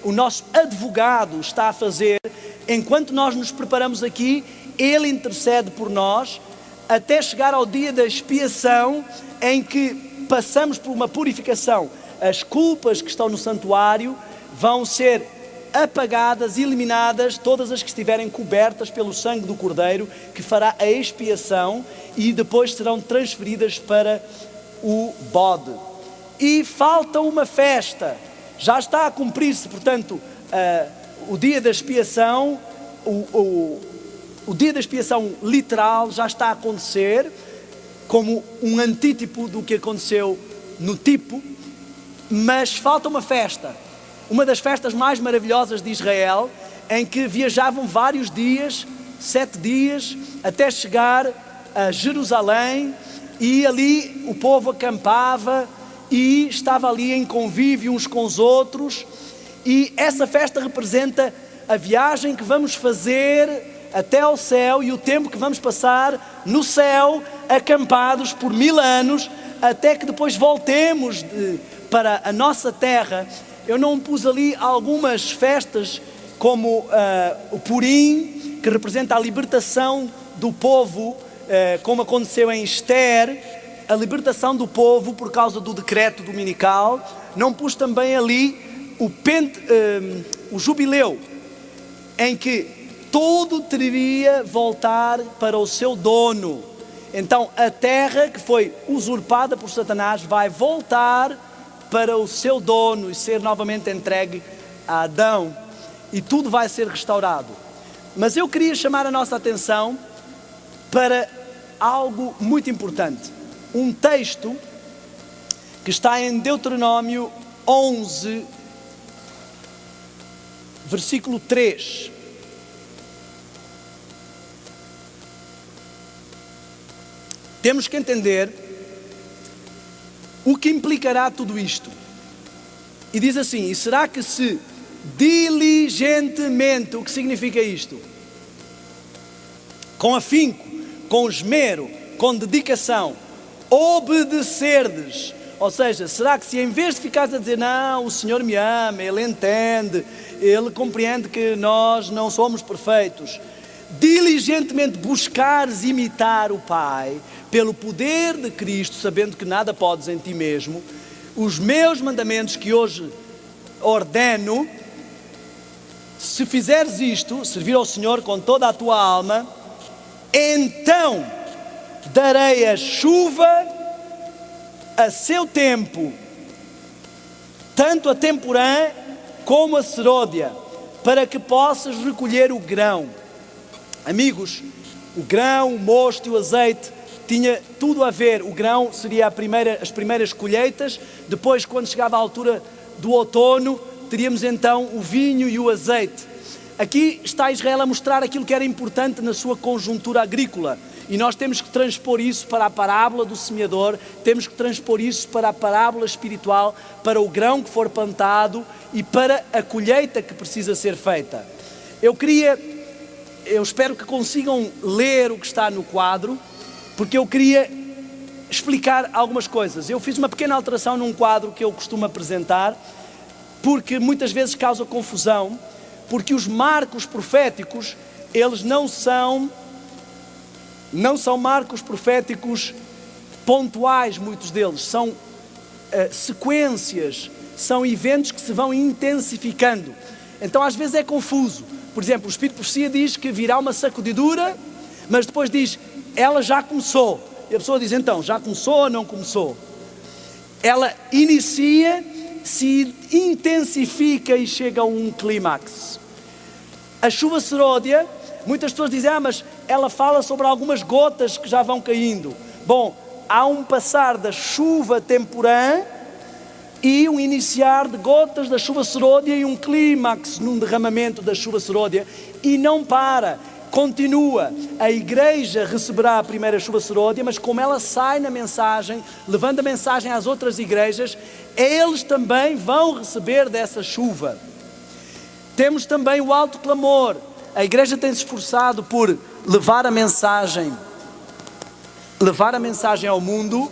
o nosso advogado está a fazer. Enquanto nós nos preparamos aqui, ele intercede por nós, até chegar ao dia da expiação, em que passamos por uma purificação. As culpas que estão no santuário vão ser apagadas, eliminadas, todas as que estiverem cobertas pelo sangue do Cordeiro, que fará a expiação, e depois serão transferidas para o bode. E falta uma festa, já está a cumprir-se, portanto, o dia da expiação, o dia da expiação literal já está a acontecer, como um antítipo do que aconteceu no tipo, mas falta uma festa, uma das festas mais maravilhosas de Israel, em que viajavam vários dias, 7 dias, até chegar a Jerusalém, e ali o povo acampava e estava ali em convívio uns com os outros, e essa festa representa a viagem que vamos fazer até ao céu e o tempo que vamos passar no céu, acampados por 1000 anos, até que depois voltemos para a nossa terra. Eu não pus ali algumas festas, como o Purim, que representa a libertação do povo, como aconteceu em Esther, a libertação do povo por causa do decreto dominical. Não pus também ali o jubileu, em que tudo teria voltar para o seu dono. Então a terra que foi usurpada por Satanás vai voltar para o seu dono e ser novamente entregue a Adão, e tudo vai ser restaurado. Mas eu queria chamar a nossa atenção para algo muito importante. Um texto que está em Deuteronômio 11, versículo 3. Temos que entender o que implicará tudo isto. E diz assim: e será que se diligentemente, o que significa isto? Com afinco, com esmero, com dedicação, obedecerdes. Ou seja, será que se em vez de ficares a dizer, não, o Senhor me ama, Ele entende, Ele compreende que nós não somos perfeitos, diligentemente buscares imitar o Pai, pelo poder de Cristo, sabendo que nada podes em ti mesmo, os meus mandamentos que hoje ordeno, se fizeres isto, servir ao Senhor com toda a tua alma, então darei a chuva a seu tempo, tanto a temporã como a serôdia, para que possas recolher o grão. Amigos, o grão, o mosto e o azeite tinha tudo a ver. O grão seria as primeiras colheitas, depois, quando chegava a altura do outono, teríamos então o vinho e o azeite. Aqui está Israel a mostrar aquilo que era importante na sua conjuntura agrícola, e nós temos que transpor isso para a parábola do semeador, temos que transpor isso para a parábola espiritual, para o grão que for plantado e para a colheita que precisa ser feita. Eu queria eu espero que consigam ler o que está no quadro, porque eu queria explicar algumas coisas. Eu fiz uma pequena alteração num quadro que eu costumo apresentar, porque muitas vezes causa confusão, porque os marcos proféticos, eles não são marcos proféticos pontuais, muitos deles, são sequências, são eventos que se vão intensificando. Então às vezes é confuso. Por exemplo, o Espírito de Profecia diz que virá uma sacudidura, mas depois diz, ela já começou. E a pessoa diz, então, já começou ou não começou? Ela inicia, se intensifica e chega a um clímax. A chuva seródia, muitas pessoas dizem, mas ela fala sobre algumas gotas que já vão caindo. Bom, há um passar da chuva temporã e um iniciar de gotas da chuva seródia e um clímax num derramamento da chuva seródia, e não para, continua. A igreja receberá a primeira chuva seródia, mas como ela sai na mensagem, levando a mensagem às outras igrejas, eles também vão receber dessa chuva. Temos também o alto clamor. A igreja tem se esforçado por levar a mensagem ao mundo.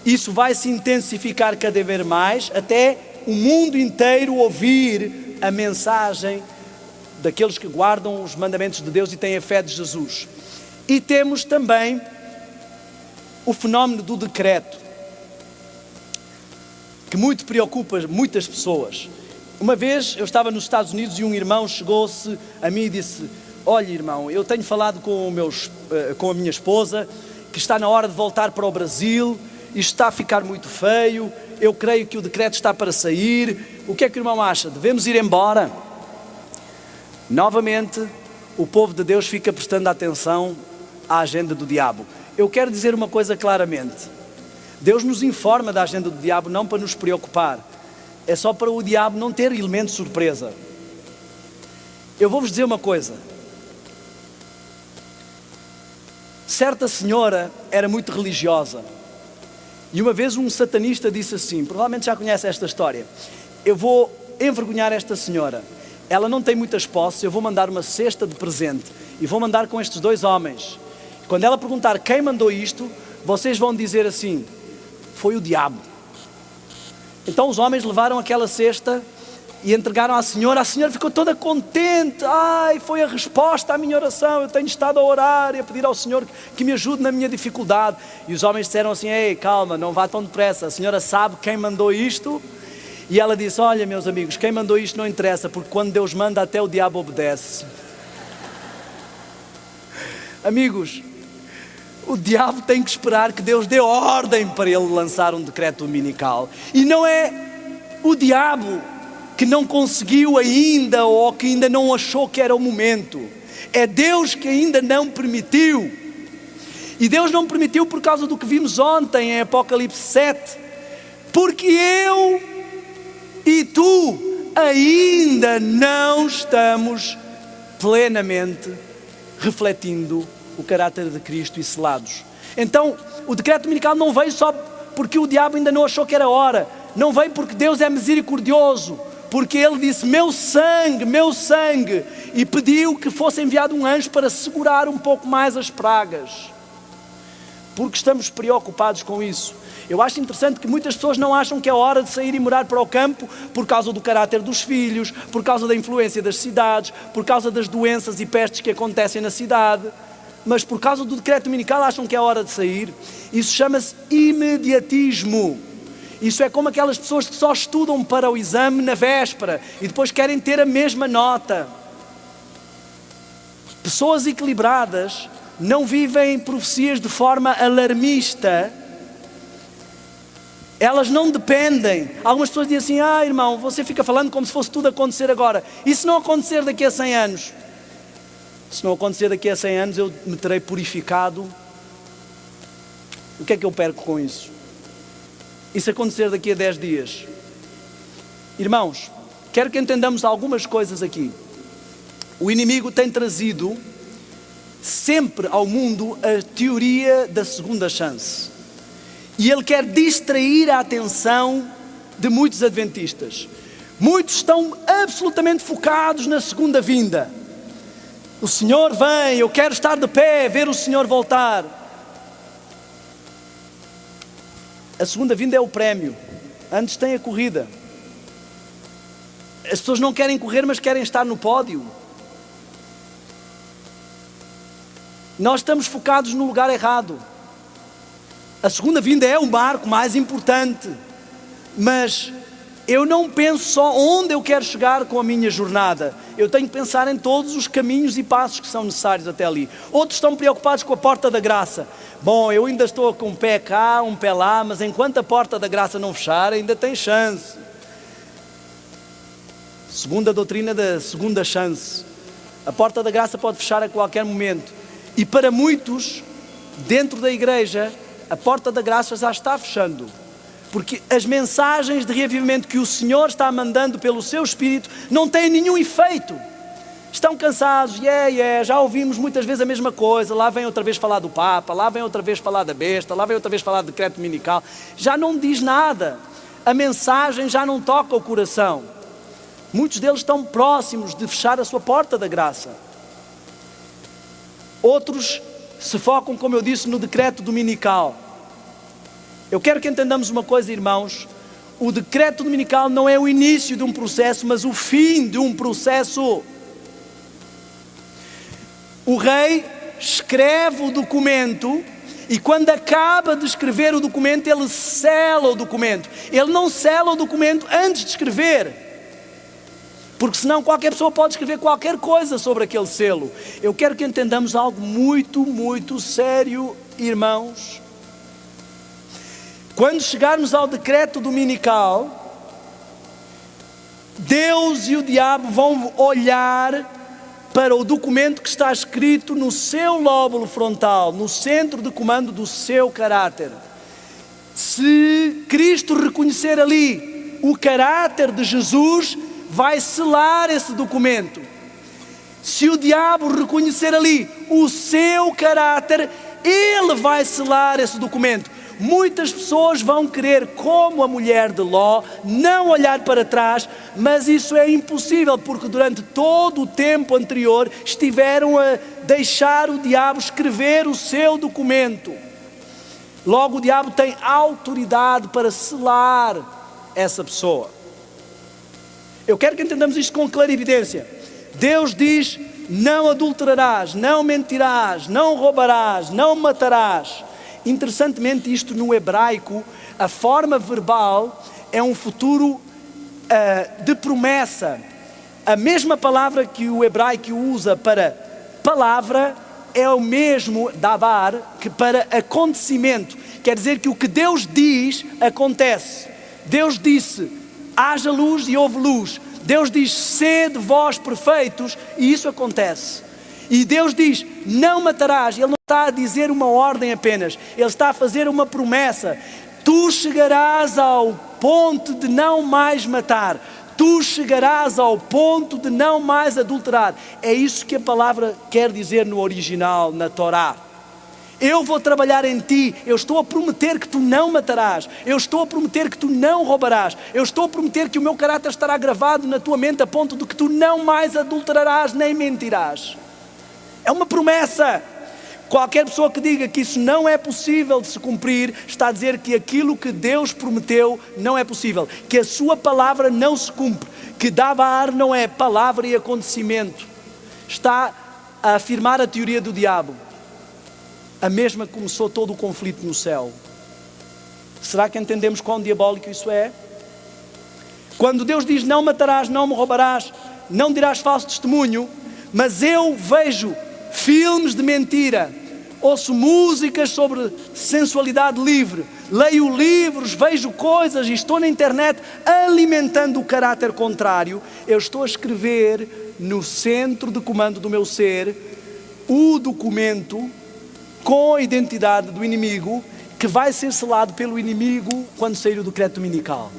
Isso vai se intensificar cada vez mais, até o mundo inteiro ouvir a mensagem daqueles que guardam os mandamentos de Deus e têm a fé de Jesus. E temos também o fenómeno do decreto, que muito preocupa muitas pessoas. Uma vez eu estava nos Estados Unidos e um irmão chegou-se a mim e disse, olha irmão, eu tenho falado com a minha esposa, que está na hora de voltar para o Brasil, isto está a ficar muito feio, eu creio que o decreto está para sair, o que é que o irmão acha? Devemos ir embora? Novamente, o povo de Deus fica prestando atenção à agenda do diabo. Eu quero dizer uma coisa claramente, Deus nos informa da agenda do diabo não para nos preocupar, é só para o diabo não ter elemento de surpresa. Eu vou-vos dizer uma coisa, certa senhora era muito religiosa, e uma vez um satanista disse assim, provavelmente já conhece esta história, eu vou envergonhar esta senhora, ela não tem muitas posses, eu vou mandar uma cesta de presente, e vou mandar com estes dois homens, quando ela perguntar quem mandou isto, vocês vão dizer assim, foi o diabo. Então os homens levaram aquela cesta e entregaram à senhora, a senhora ficou toda contente, foi a resposta à minha oração, eu tenho estado a orar e a pedir ao Senhor que me ajude na minha dificuldade. E os homens disseram assim, ei, calma, não vá tão depressa, a senhora sabe quem mandou isto? E ela disse, olha meus amigos, quem mandou isto não interessa, porque quando Deus manda até o diabo obedece. Amigos, o diabo tem que esperar que Deus dê ordem para ele lançar um decreto dominical. E não é o diabo que não conseguiu ainda ou que ainda não achou que era o momento. É Deus que ainda não permitiu. E Deus não permitiu por causa do que vimos ontem em Apocalipse 7. Porque eu e tu ainda não estamos plenamente refletindo o caráter de Cristo e selados. Então, o decreto dominical não veio só porque o diabo ainda não achou que era hora. Não veio porque Deus é misericordioso. Porque Ele disse, meu sangue, e pediu que fosse enviado um anjo para segurar um pouco mais as pragas. Porque estamos preocupados com isso. Eu acho interessante que muitas pessoas não acham que é hora de sair e morar para o campo por causa do caráter dos filhos, por causa da influência das cidades, por causa das doenças e pestes que acontecem na cidade. Mas por causa do decreto dominical acham que é hora de sair. Isso chama-se imediatismo. Isso é como aquelas pessoas que só estudam para o exame na véspera e depois querem ter a mesma nota. Pessoas equilibradas não vivem profecias de forma alarmista. Elas não dependem. Algumas pessoas dizem assim, irmão, você fica falando como se fosse tudo acontecer agora. E se não acontecer daqui a 100 anos? Se não acontecer daqui a 100 anos, eu me terei purificado. O que é que eu perco com isso? E se acontecer daqui a 10 dias? Irmãos, quero que entendamos algumas coisas aqui. O inimigo tem trazido sempre ao mundo a teoria da segunda chance. E ele quer distrair a atenção de muitos adventistas. Muitos estão absolutamente focados na segunda vinda. O Senhor vem, eu quero estar de pé, ver o Senhor voltar. A segunda vinda é o prémio. Antes tem a corrida. As pessoas não querem correr, mas querem estar no pódio. Nós estamos focados no lugar errado. A segunda vinda é o marco mais importante. Mas eu não penso só onde eu quero chegar com a minha jornada. Eu tenho que pensar em todos os caminhos e passos que são necessários até ali. Outros estão preocupados com a porta da graça. Bom, eu ainda estou com um pé cá, um pé lá, mas enquanto a porta da graça não fechar, ainda tem chance. Segunda doutrina da segunda chance. A porta da graça pode fechar a qualquer momento. E para muitos, dentro da igreja, a porta da graça já está fechando. Porque as mensagens de reavivamento que o Senhor está mandando pelo seu Espírito não têm nenhum efeito. Estão cansados, já ouvimos muitas vezes a mesma coisa, lá vem outra vez falar do Papa, lá vem outra vez falar da besta, lá vem outra vez falar do decreto dominical. Já não diz nada, a mensagem já não toca o coração. Muitos deles estão próximos de fechar a sua porta da graça. Outros se focam, como eu disse, no decreto dominical. Eu quero que entendamos uma coisa, irmãos. O decreto dominical não é o início de um processo, mas o fim de um processo. O rei escreve o documento e quando acaba de escrever o documento, ele sela o documento. Ele não sela o documento antes de escrever, porque senão qualquer pessoa pode escrever qualquer coisa sobre aquele selo. Eu quero que entendamos algo muito, muito sério, irmãos. Quando chegarmos ao decreto dominical, Deus e o diabo vão olhar para o documento que está escrito no seu lóbulo frontal, no centro de comando do seu caráter. Se Cristo reconhecer ali o caráter de Jesus, vai selar esse documento. Se o diabo reconhecer ali o seu caráter, ele vai selar esse documento. Muitas pessoas vão querer, como a mulher de Ló, não olhar para trás, mas isso é impossível, porque durante todo o tempo anterior estiveram a deixar o diabo escrever o seu documento. Logo, o diabo tem autoridade para selar essa pessoa. Eu quero que entendamos isto com clarividência. Deus diz: não adulterarás, não mentirás, não roubarás, não matarás. Interessantemente, isto no hebraico, a forma verbal é um futuro de promessa. A mesma palavra que o hebraico usa para palavra é o mesmo, dabar, que para acontecimento. Quer dizer que o que Deus diz, acontece. Deus disse: haja luz e houve luz. Deus diz: sede vós perfeitos, e isso acontece. E Deus diz: não matarás. Ele não está a dizer uma ordem apenas, Ele está a fazer uma promessa. Tu chegarás ao ponto de não mais matar, tu chegarás ao ponto de não mais adulterar. É isso que a palavra quer dizer no original, na Torá. Eu vou trabalhar em ti, eu estou a prometer que tu não matarás, eu estou a prometer que tu não roubarás, eu estou a prometer que o meu caráter estará gravado na tua mente a ponto de que tu não mais adulterarás nem mentirás. É uma promessa. Qualquer pessoa que diga que isso não é possível de se cumprir, está a dizer que aquilo que Deus prometeu não é possível, que a sua palavra não se cumpre, que davar não é palavra e acontecimento. Está a afirmar a teoria do diabo, a mesma que começou todo o conflito no céu. Será que entendemos quão diabólico isso é? Quando Deus diz: não matarás, não me roubarás, não dirás falso testemunho, mas eu vejo filmes de mentira, ouço músicas sobre sensualidade livre, leio livros, vejo coisas e estou na internet alimentando o caráter contrário, eu estou a escrever no centro de comando do meu ser o documento com a identidade do inimigo, que vai ser selado pelo inimigo quando sair o decreto dominical.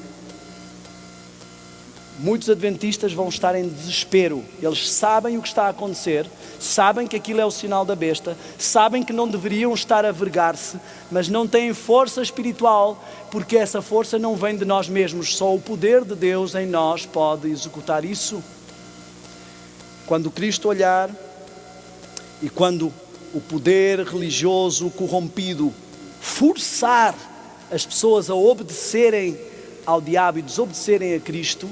Muitos adventistas vão estar em desespero. Eles sabem o que está a acontecer, sabem que aquilo é o sinal da besta, sabem que não deveriam estar a vergar-se, mas não têm força espiritual, porque essa força não vem de nós mesmos. Só o poder de Deus em nós pode executar isso. Quando Cristo olhar E quando o poder religioso corrompido forçar as pessoas a obedecerem ao diabo e desobedecerem a Cristo,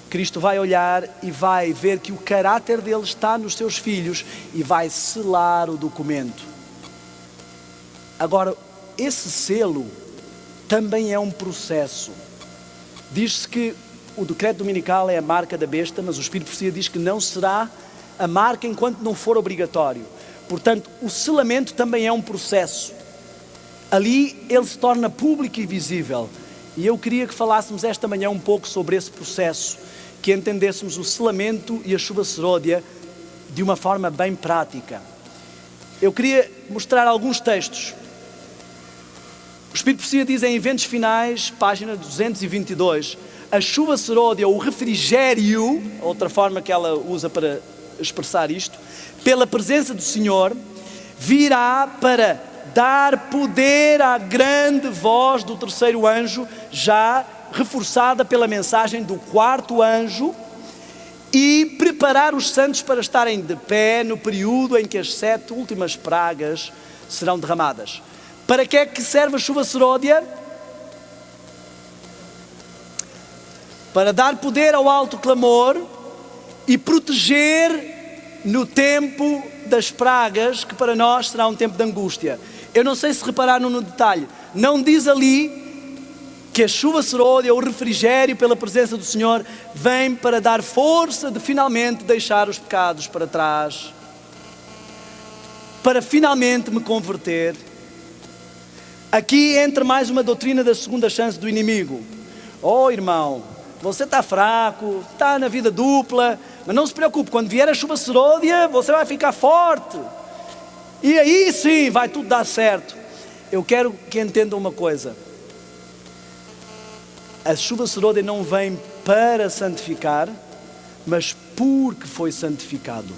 Cristo vai olhar e vai ver que o caráter dele está nos seus filhos e vai selar o documento. Agora, esse selo também é um processo. Diz-se que o decreto dominical é a marca da besta, mas o Espírito de Profecia diz que não será a marca enquanto não for obrigatório. Portanto, o selamento também é um processo. Ali ele se torna público e visível. E eu queria que falássemos esta manhã um pouco sobre esse processo, que entendêssemos o selamento e a chuva serôdia de uma forma bem prática. Eu queria mostrar alguns textos. O Espírito de Profecia diz em Eventos Finais, página 222, a chuva serôdia, o refrigério, outra forma que ela usa para expressar isto, pela presença do Senhor, virá para dar poder à grande voz do terceiro anjo, já reforçada pela mensagem do quarto anjo, e preparar os santos para estarem de pé no período em que as 7 últimas pragas serão derramadas. Para que é que serve a chuva serôdia? Para dar poder ao alto clamor e proteger no tempo das pragas, que para nós será um tempo de angústia. Eu não sei se repararam no detalhe, não diz ali que a chuva serôdia, o refrigério pela presença do Senhor, vem para dar força de finalmente deixar os pecados para trás, para finalmente me converter. Aqui entra mais uma doutrina da segunda chance do inimigo. Oh irmão, você está fraco, está na vida dupla, mas não se preocupe, quando vier a chuva serôdia, você vai ficar forte. E aí sim, vai tudo dar certo. Eu quero que entendam uma coisa. A chuva serôdia não vem para santificar, mas porque foi santificado.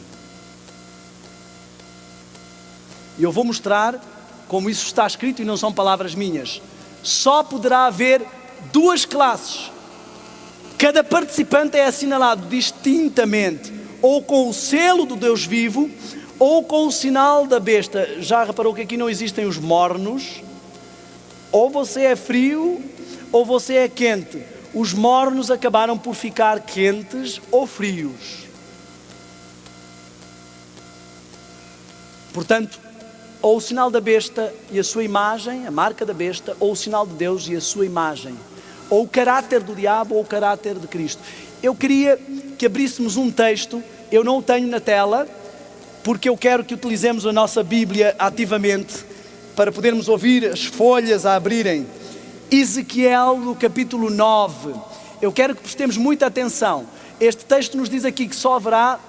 E eu vou mostrar como isso está escrito e não são palavras minhas. Só poderá haver 2 classes. Cada participante é assinalado distintamente, ou com o selo do Deus vivo, ou com o sinal da besta. Já reparou que aqui não existem os mornos? Ou você é frio, ou você é quente. Os mornos acabaram por ficar quentes ou frios. Portanto, ou o sinal da besta e a sua imagem, a marca da besta, ou o sinal de Deus e a sua imagem. Ou o caráter do diabo ou o caráter de Cristo. Eu queria que abríssemos um texto, eu não o tenho na tela, porque eu quero que utilizemos a nossa Bíblia ativamente, para podermos ouvir as folhas a abrirem. Ezequiel, no capítulo 9. Eu quero que prestemos muita atenção. Este texto nos diz aqui que só haverá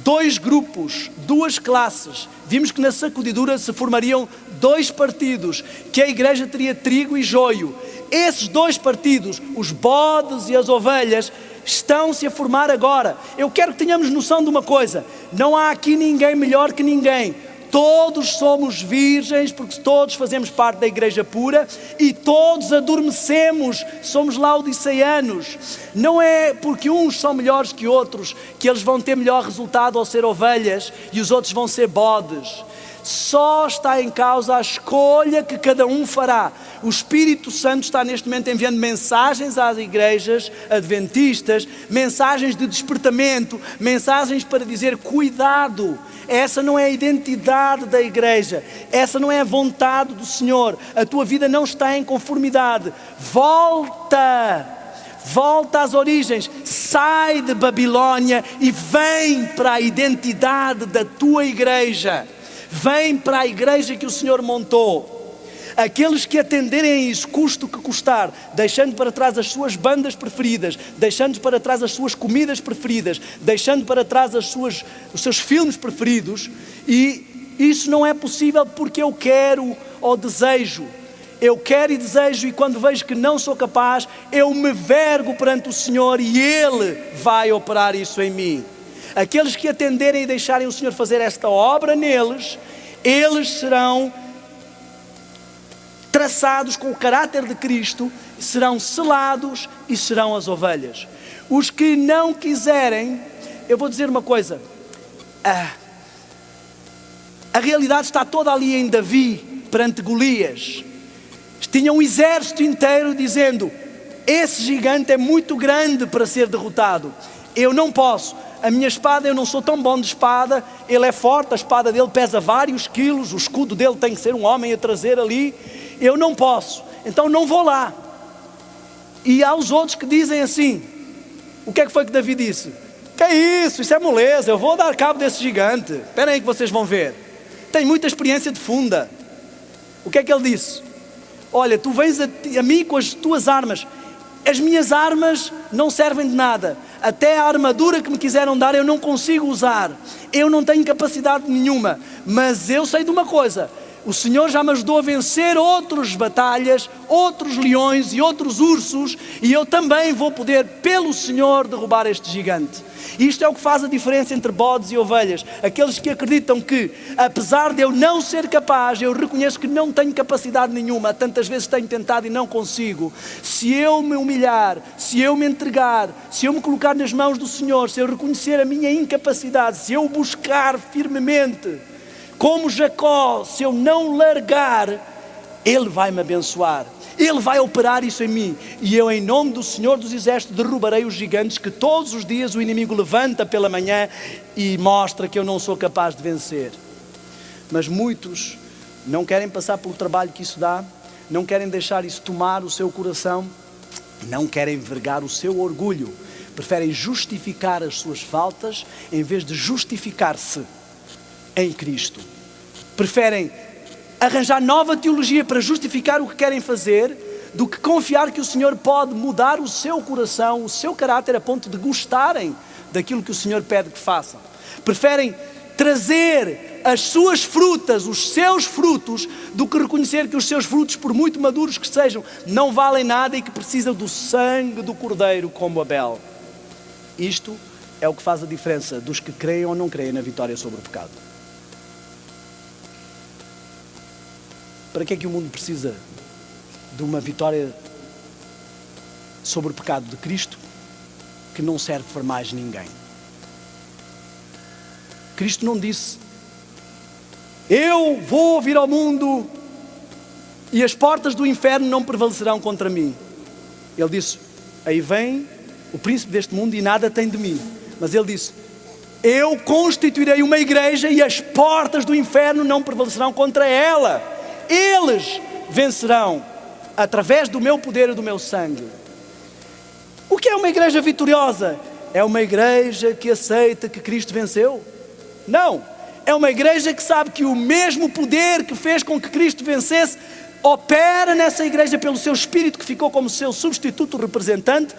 2 grupos, 2 classes. Vimos que na sacudidura se formariam 2 partidos, que a igreja teria trigo e joio. Esses 2 partidos, os bodes e as ovelhas, estão-se a formar agora. Eu quero que tenhamos noção de uma coisa: não há aqui ninguém melhor que ninguém. Todos somos virgens, porque todos fazemos parte da igreja pura e todos adormecemos, somos laodiceanos. Não é porque uns são melhores que outros que eles vão ter melhor resultado ao ser ovelhas e os outros vão ser bodes. Só está em causa a escolha que cada um fará. O Espírito Santo está neste momento enviando mensagens às igrejas adventistas, mensagens de despertamento, mensagens para dizer cuidado. Essa não é a identidade da igreja, essa não é a vontade do Senhor. A tua vida não está em conformidade. Volta às origens, sai de Babilônia e vem para a identidade da tua igreja. Vem para a igreja que o Senhor montou. Aqueles que atenderem a isso, custe o que custar, deixando para trás as suas bandas preferidas, deixando para trás as suas comidas preferidas, deixando para trás os seus filmes preferidos, e isso não é possível porque eu quero ou desejo. Eu quero e desejo, e quando vejo que não sou capaz, eu me vergo perante o Senhor e Ele vai operar isso em mim. Aqueles que atenderem e deixarem o Senhor fazer esta obra neles, eles serão traçados com o caráter de Cristo, serão selados e serão as ovelhas. Os que não quiserem, eu vou dizer uma coisa, A realidade está toda ali em Davi, perante Golias. Tinha um exército inteiro dizendo: esse gigante é muito grande para ser derrotado. Eu não posso. A minha espada, eu não sou tão bom de espada. Ele é forte, a espada dele pesa vários quilos. O escudo dele tem que ser um homem a trazer ali. Eu não posso, então não vou lá. E há os outros que dizem assim: o que é que foi que Davi disse? Que é isso? Isso é moleza, eu vou dar cabo desse gigante. Esperem aí que vocês vão ver. Tem muita experiência de funda. O que é que ele disse? Olha, tu vens a mim com as tuas armas. As minhas armas não servem de nada. Até a armadura que me quiseram dar eu não consigo usar. Eu não tenho capacidade nenhuma. Mas eu sei de uma coisa: o Senhor já me ajudou a vencer outras batalhas, outros leões e outros ursos, e eu também vou poder, pelo Senhor, derrubar este gigante. Isto é o que faz a diferença entre bodes e ovelhas. Aqueles que acreditam que, apesar de eu não ser capaz, eu reconheço que não tenho capacidade nenhuma, tantas vezes tenho tentado e não consigo. Se eu me humilhar, se eu me entregar, se eu me colocar nas mãos do Senhor, se eu reconhecer a minha incapacidade, se eu buscar firmemente, como Jacó, se eu não largar, Ele vai me abençoar. Ele vai operar isso em mim. E eu, em nome do Senhor dos Exércitos, derrubarei os gigantes que todos os dias o inimigo levanta pela manhã e mostra que eu não sou capaz de vencer. Mas muitos não querem passar pelo trabalho que isso dá, não querem deixar isso tomar o seu coração, não querem vergar o seu orgulho. Preferem justificar as suas faltas em vez de justificar-se em Cristo. Preferem arranjar nova teologia para justificar o que querem fazer do que confiar que o Senhor pode mudar o seu coração, o seu caráter, a ponto de gostarem daquilo que o Senhor pede que façam. Preferem trazer as suas frutas, os seus frutos, do que reconhecer que os seus frutos, por muito maduros que sejam, não valem nada e que precisam do sangue do Cordeiro como Abel. Isto é o que faz a diferença dos que creem ou não creem na vitória sobre o pecado. Para que é que o mundo precisa de uma vitória sobre o pecado de Cristo que não serve para mais ninguém? Cristo não disse: eu vou vir ao mundo e as portas do inferno não prevalecerão contra mim. Ele disse: aí vem o príncipe deste mundo e nada tem de mim. Mas ele disse: eu constituirei uma igreja e as portas do inferno não prevalecerão contra ela. Eles vencerão através do meu poder e do meu sangue. O que é uma igreja vitoriosa? É uma igreja que aceita que Cristo venceu? Não. É uma igreja que sabe que o mesmo poder que fez com que Cristo vencesse opera nessa igreja pelo seu Espírito, que ficou como seu substituto representante,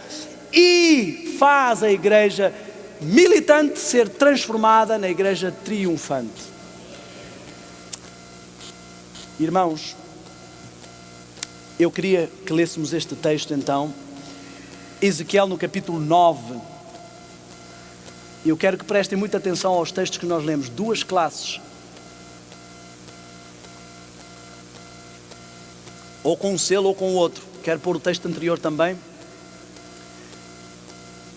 e faz a igreja militante ser transformada na igreja triunfante. Irmãos, eu queria que lêssemos este texto então, Ezequiel no capítulo 9. Eu quero que prestem muita atenção aos textos que nós lemos, duas classes. Ou com um selo ou com o outro. Quero pôr o texto anterior também,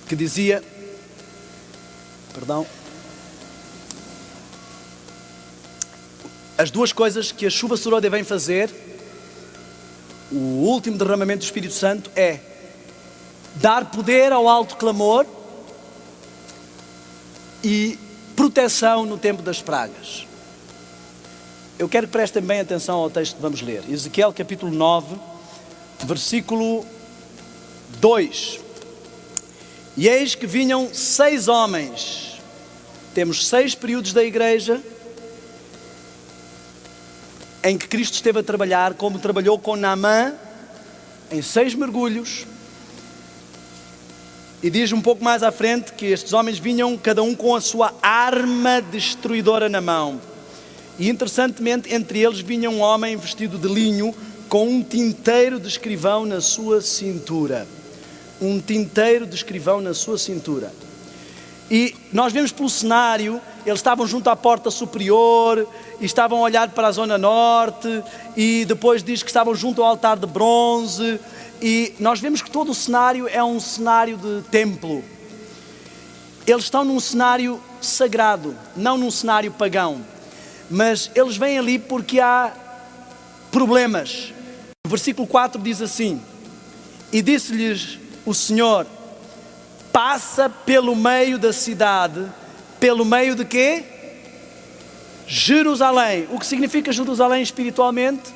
que dizia, as duas coisas que a chuva Sorode vem fazer, o último derramamento do Espírito Santo, é dar poder ao alto clamor e proteção no tempo das pragas. Eu quero que prestem bem atenção ao texto que vamos ler. Ezequiel capítulo 9, versículo 2. E eis que vinham 6 homens. Temos 6 períodos da igreja em que Cristo esteve a trabalhar, como trabalhou com Naamã, em 6 mergulhos. E diz um pouco mais à frente que estes homens vinham cada um com a sua arma destruidora na mão. E interessantemente, entre eles vinha um homem vestido de linho com um tinteiro de escrivão na sua cintura. Um tinteiro de escrivão na sua cintura. E nós vemos pelo cenário, eles estavam junto à porta superior e estavam a olhar para a zona norte, e depois diz que estavam junto ao altar de bronze, e nós vemos que todo o cenário é um cenário de templo. Eles estão num cenário sagrado, não num cenário pagão. mas eles vêm ali porque há problemas. O versículo 4 diz assim: e disse-lhes o Senhor: passa pelo meio da cidade. Pelo meio de quê? Jerusalém. O que significa Jerusalém espiritualmente?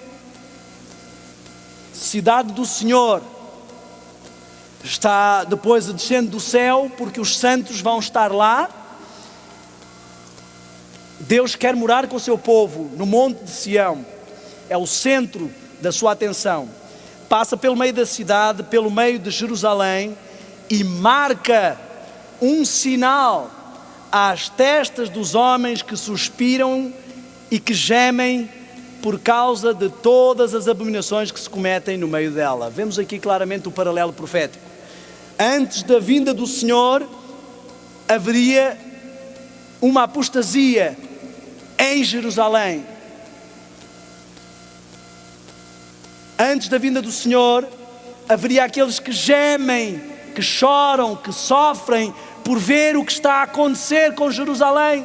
Cidade do Senhor. Está depois descendo do céu, porque os santos vão estar lá. Deus quer morar com o seu povo no monte de Sião. É o centro da sua atenção. Passa pelo meio da cidade, pelo meio de Jerusalém, e marca um sinal às testas dos homens que suspiram e que gemem por causa de todas as abominações que se cometem no meio dela. Vemos aqui claramente o paralelo profético. Antes da vinda do Senhor, haveria uma apostasia em Jerusalém. Antes da vinda do Senhor, haveria aqueles que gemem, que choram, que sofrem por ver o que está a acontecer com Jerusalém.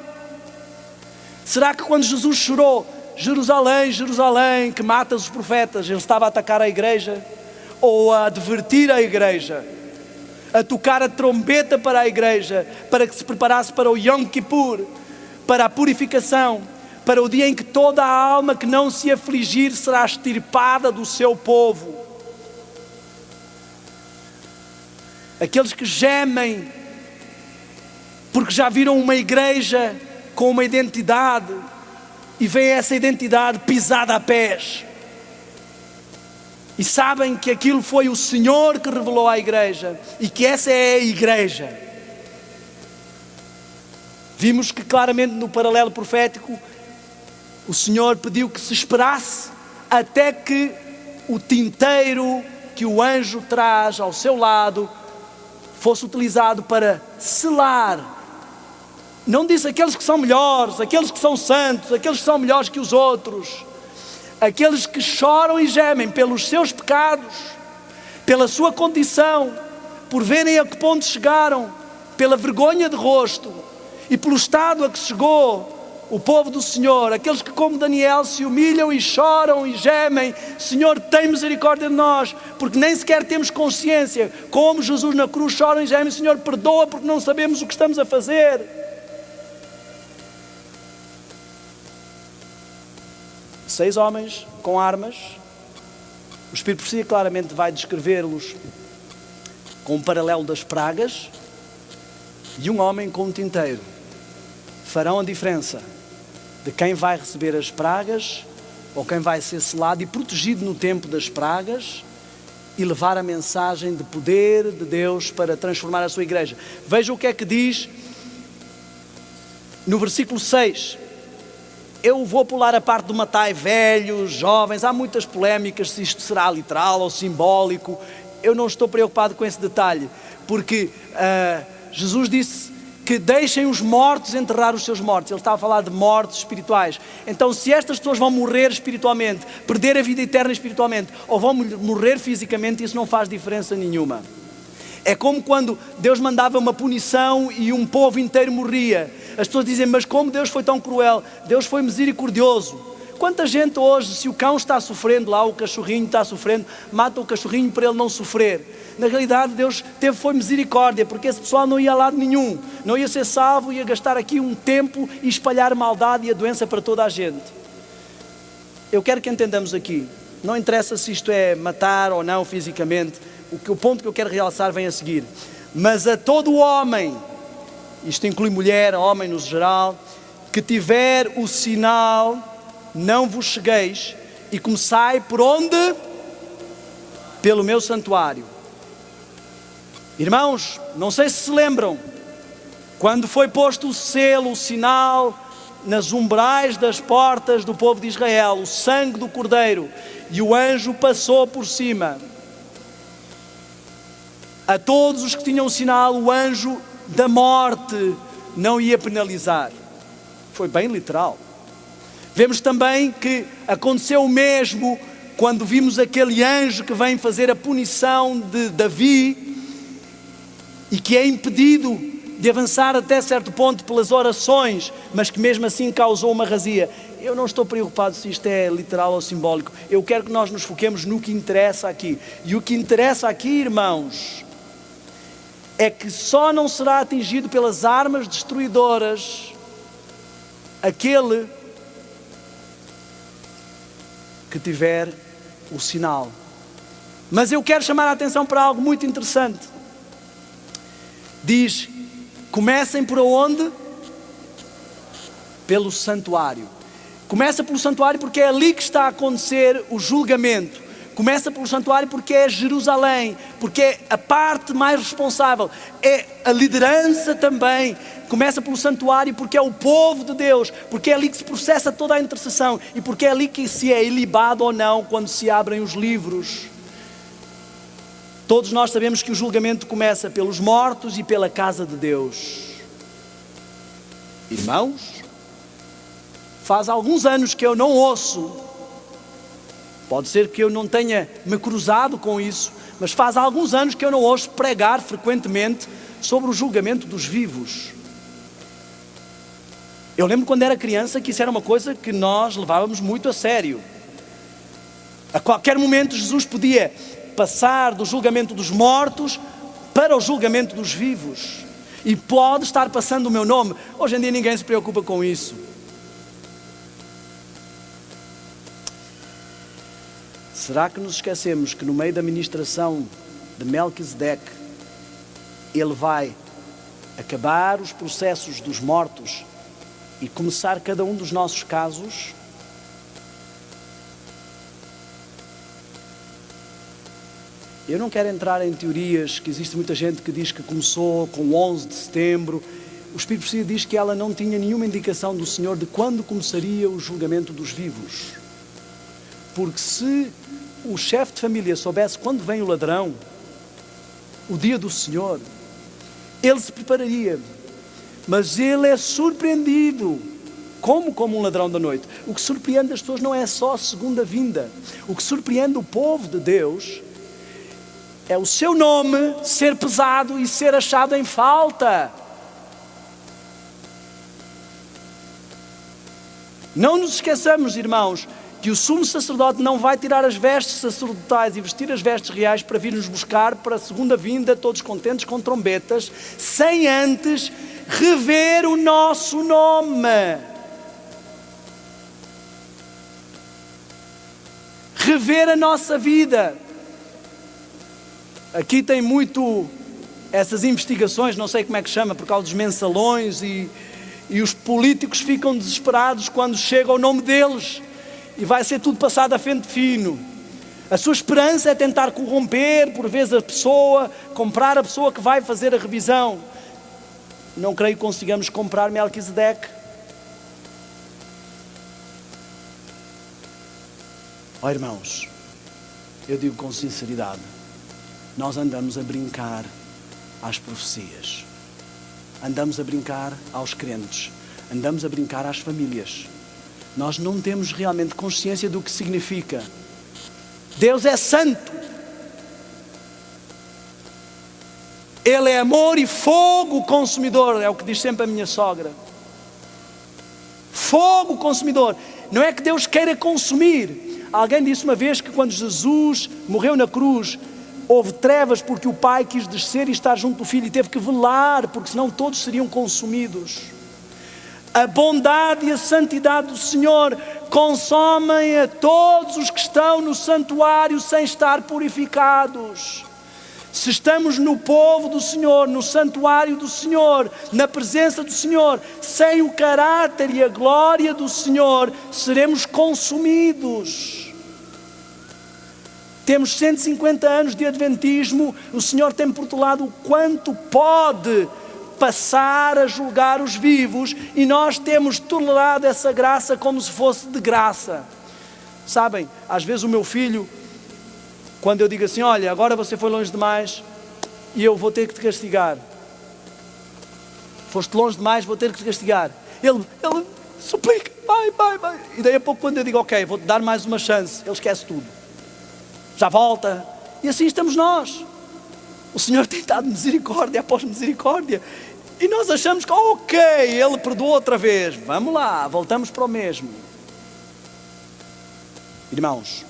Será que quando Jesus chorou, Jerusalém, Jerusalém, que matas os profetas, ele estava a atacar a igreja? Ou a advertir a igreja? A tocar a trombeta para a igreja, para que se preparasse para o Yom Kippur, para a purificação, para o dia em que toda a alma que não se afligir será extirpada do seu povo. Aqueles que gemem porque já viram uma igreja com uma identidade e veem essa identidade pisada a pés. E sabem que aquilo foi o Senhor que revelou à igreja e que essa é a igreja. Vimos que claramente no paralelo profético o Senhor pediu que se esperasse até que o tinteiro que o anjo traz ao seu lado fosse utilizado para selar. Não disse aqueles que são melhores, aqueles que são santos, aqueles que são melhores que os outros. Aqueles que choram e gemem pelos seus pecados, pela sua condição, por verem a que ponto chegaram, pela vergonha de rosto e pelo estado a que chegou o povo do Senhor, aqueles que como Daniel se humilham e choram e gemem: Senhor, tem misericórdia de nós, porque nem sequer temos consciência, como Jesus na cruz choram e gemem: Senhor, perdoa porque não sabemos o que estamos a fazer. 6 homens com armas. O Espírito de Profecia claramente vai descrevê-los com um paralelo das pragas, e um homem com um tinteiro farão a diferença de quem vai receber as pragas ou quem vai ser selado e protegido no tempo das pragas e levar a mensagem de poder de Deus para transformar a sua igreja. Veja o que é que diz no versículo 6. Eu vou pular a parte do matai velhos, jovens, há muitas polémicas se isto será literal ou simbólico. Eu não estou preocupado com esse detalhe, porque Jesus disse que deixem os mortos enterrar os seus mortos. Ele estava a falar de mortes espirituais. Então, se estas pessoas vão morrer espiritualmente, perder a vida eterna espiritualmente, ou vão morrer fisicamente, isso não faz diferença nenhuma. É como quando Deus mandava uma punição e um povo inteiro morria. As pessoas dizem: mas como Deus foi tão cruel? Deus foi misericordioso. Quanta gente hoje, se o cão está sofrendo lá, o cachorrinho está sofrendo, mata o cachorrinho para ele não sofrer. Na realidade, Deus foi misericórdia, porque esse pessoal não ia a lado nenhum, não ia ser salvo, ia gastar aqui um tempo e espalhar maldade e a doença para toda a gente. Eu quero que entendamos aqui, não interessa se isto é matar ou não fisicamente, o ponto que eu quero realçar vem a seguir: mas a todo homem, isto inclui mulher, homem no geral, que tiver o sinal, não vos chegueis, e começai por onde? Pelo meu santuário. Irmãos, não sei se se lembram, quando foi posto o selo, o sinal, nas umbrais das portas do povo de Israel, o sangue do Cordeiro, e o anjo passou por cima. A todos os que tinham o sinal, o anjo da morte não ia penalizar. Foi bem literal. Vemos também que aconteceu o mesmo quando vimos aquele anjo que vem fazer a punição de Davi e que é impedido de avançar até certo ponto pelas orações, mas que mesmo assim causou uma razia. eu não estou preocupado se isto é literal ou simbólico. Eu quero que nós nos foquemos no que interessa aqui. E o que interessa aqui, irmãos, é que só não será atingido pelas armas destruidoras aquele que tiver o sinal. Mas eu quero chamar a atenção para algo muito interessante. Diz, comecem por onde? Pelo santuário. Começa pelo santuário porque é ali que está a acontecer o julgamento. Começa pelo santuário porque é Jerusalém, porque é a parte mais responsável, é a liderança também. Começa pelo santuário porque é o povo de Deus, porque é ali que se processa toda a intercessão e porque é ali que se é ilibado ou não quando se abrem os livros. Todos nós sabemos que o julgamento começa pelos mortos e pela casa de Deus. Irmãos, faz alguns anos que eu não ouço, pode ser que eu não tenha me cruzado com isso, mas faz alguns anos que eu não ouço pregar frequentemente sobre o julgamento dos vivos. Eu lembro quando era criança que isso era uma coisa que nós levávamos muito a sério. A qualquer momento Jesus podia passar do julgamento dos mortos para o julgamento dos vivos. E pode estar passando o meu nome. Hoje em dia ninguém se preocupa com isso. Será que nos esquecemos que no meio da ministração de Melquisedeque, ele vai acabar os processos dos mortos e começar cada um dos nossos casos? Eu não quero entrar em teorias, que existe muita gente que diz que começou com 11 de setembro. O Espírito Santo diz que ela não tinha nenhuma indicação do Senhor de quando começaria o julgamento dos vivos. Porque se o chefe de família soubesse quando vem o ladrão, o dia do Senhor, ele se prepararia. Mas ele é surpreendido, como um ladrão da noite. O que surpreende as pessoas não é só a segunda vinda. O que surpreende o povo de Deus é o seu nome ser pesado e ser achado em falta. Não nos esqueçamos, irmãos, que o sumo sacerdote não vai tirar as vestes sacerdotais e vestir as vestes reais para vir nos buscar para a segunda vinda, todos contentes com trombetas, sem antes rever o nosso nome. Rever a nossa vida. Aqui tem muito essas investigações, não sei como é que chama, por causa dos mensalões e os políticos ficam desesperados quando chega o nome deles e vai ser tudo passado a fente fino. A sua esperança é tentar corromper, por vezes, a pessoa, comprar a pessoa que vai fazer a revisão. Não creio que consigamos comprar Melquisedeque. Ó irmãos, eu digo com sinceridade, nós andamos a brincar às profecias, andamos a brincar aos crentes, andamos a brincar às famílias. Nós não temos realmente consciência do que significa. Deus é santo. Ele é amor e fogo consumidor, é o que diz sempre a minha sogra. Fogo consumidor. Não é que Deus queira consumir. Alguém disse uma vez que quando Jesus morreu na cruz, houve trevas porque o Pai quis descer e estar junto do Filho e teve que velar, porque senão todos seriam consumidos. A bondade e a santidade do Senhor consomem a todos os que estão no santuário sem estar purificados. Se estamos no povo do Senhor, no santuário do Senhor, na presença do Senhor, sem o caráter e a glória do Senhor, seremos consumidos. Temos 150 anos de adventismo, o Senhor tem protelado o quanto pode passar a julgar os vivos e nós temos tolerado essa graça como se fosse de graça. Sabem, às vezes o meu filho, quando eu digo assim, olha, agora você foi longe demais e eu vou ter que te castigar. Foste longe demais, vou ter que te castigar. Ele suplica, vai. E daí a pouco quando eu digo, ok, vou-te dar mais uma chance, ele esquece tudo. Já volta. E assim estamos nós. O Senhor tem dado misericórdia após misericórdia. E nós achamos que, ok, Ele perdoou outra vez. Vamos lá, voltamos para o mesmo. Irmãos,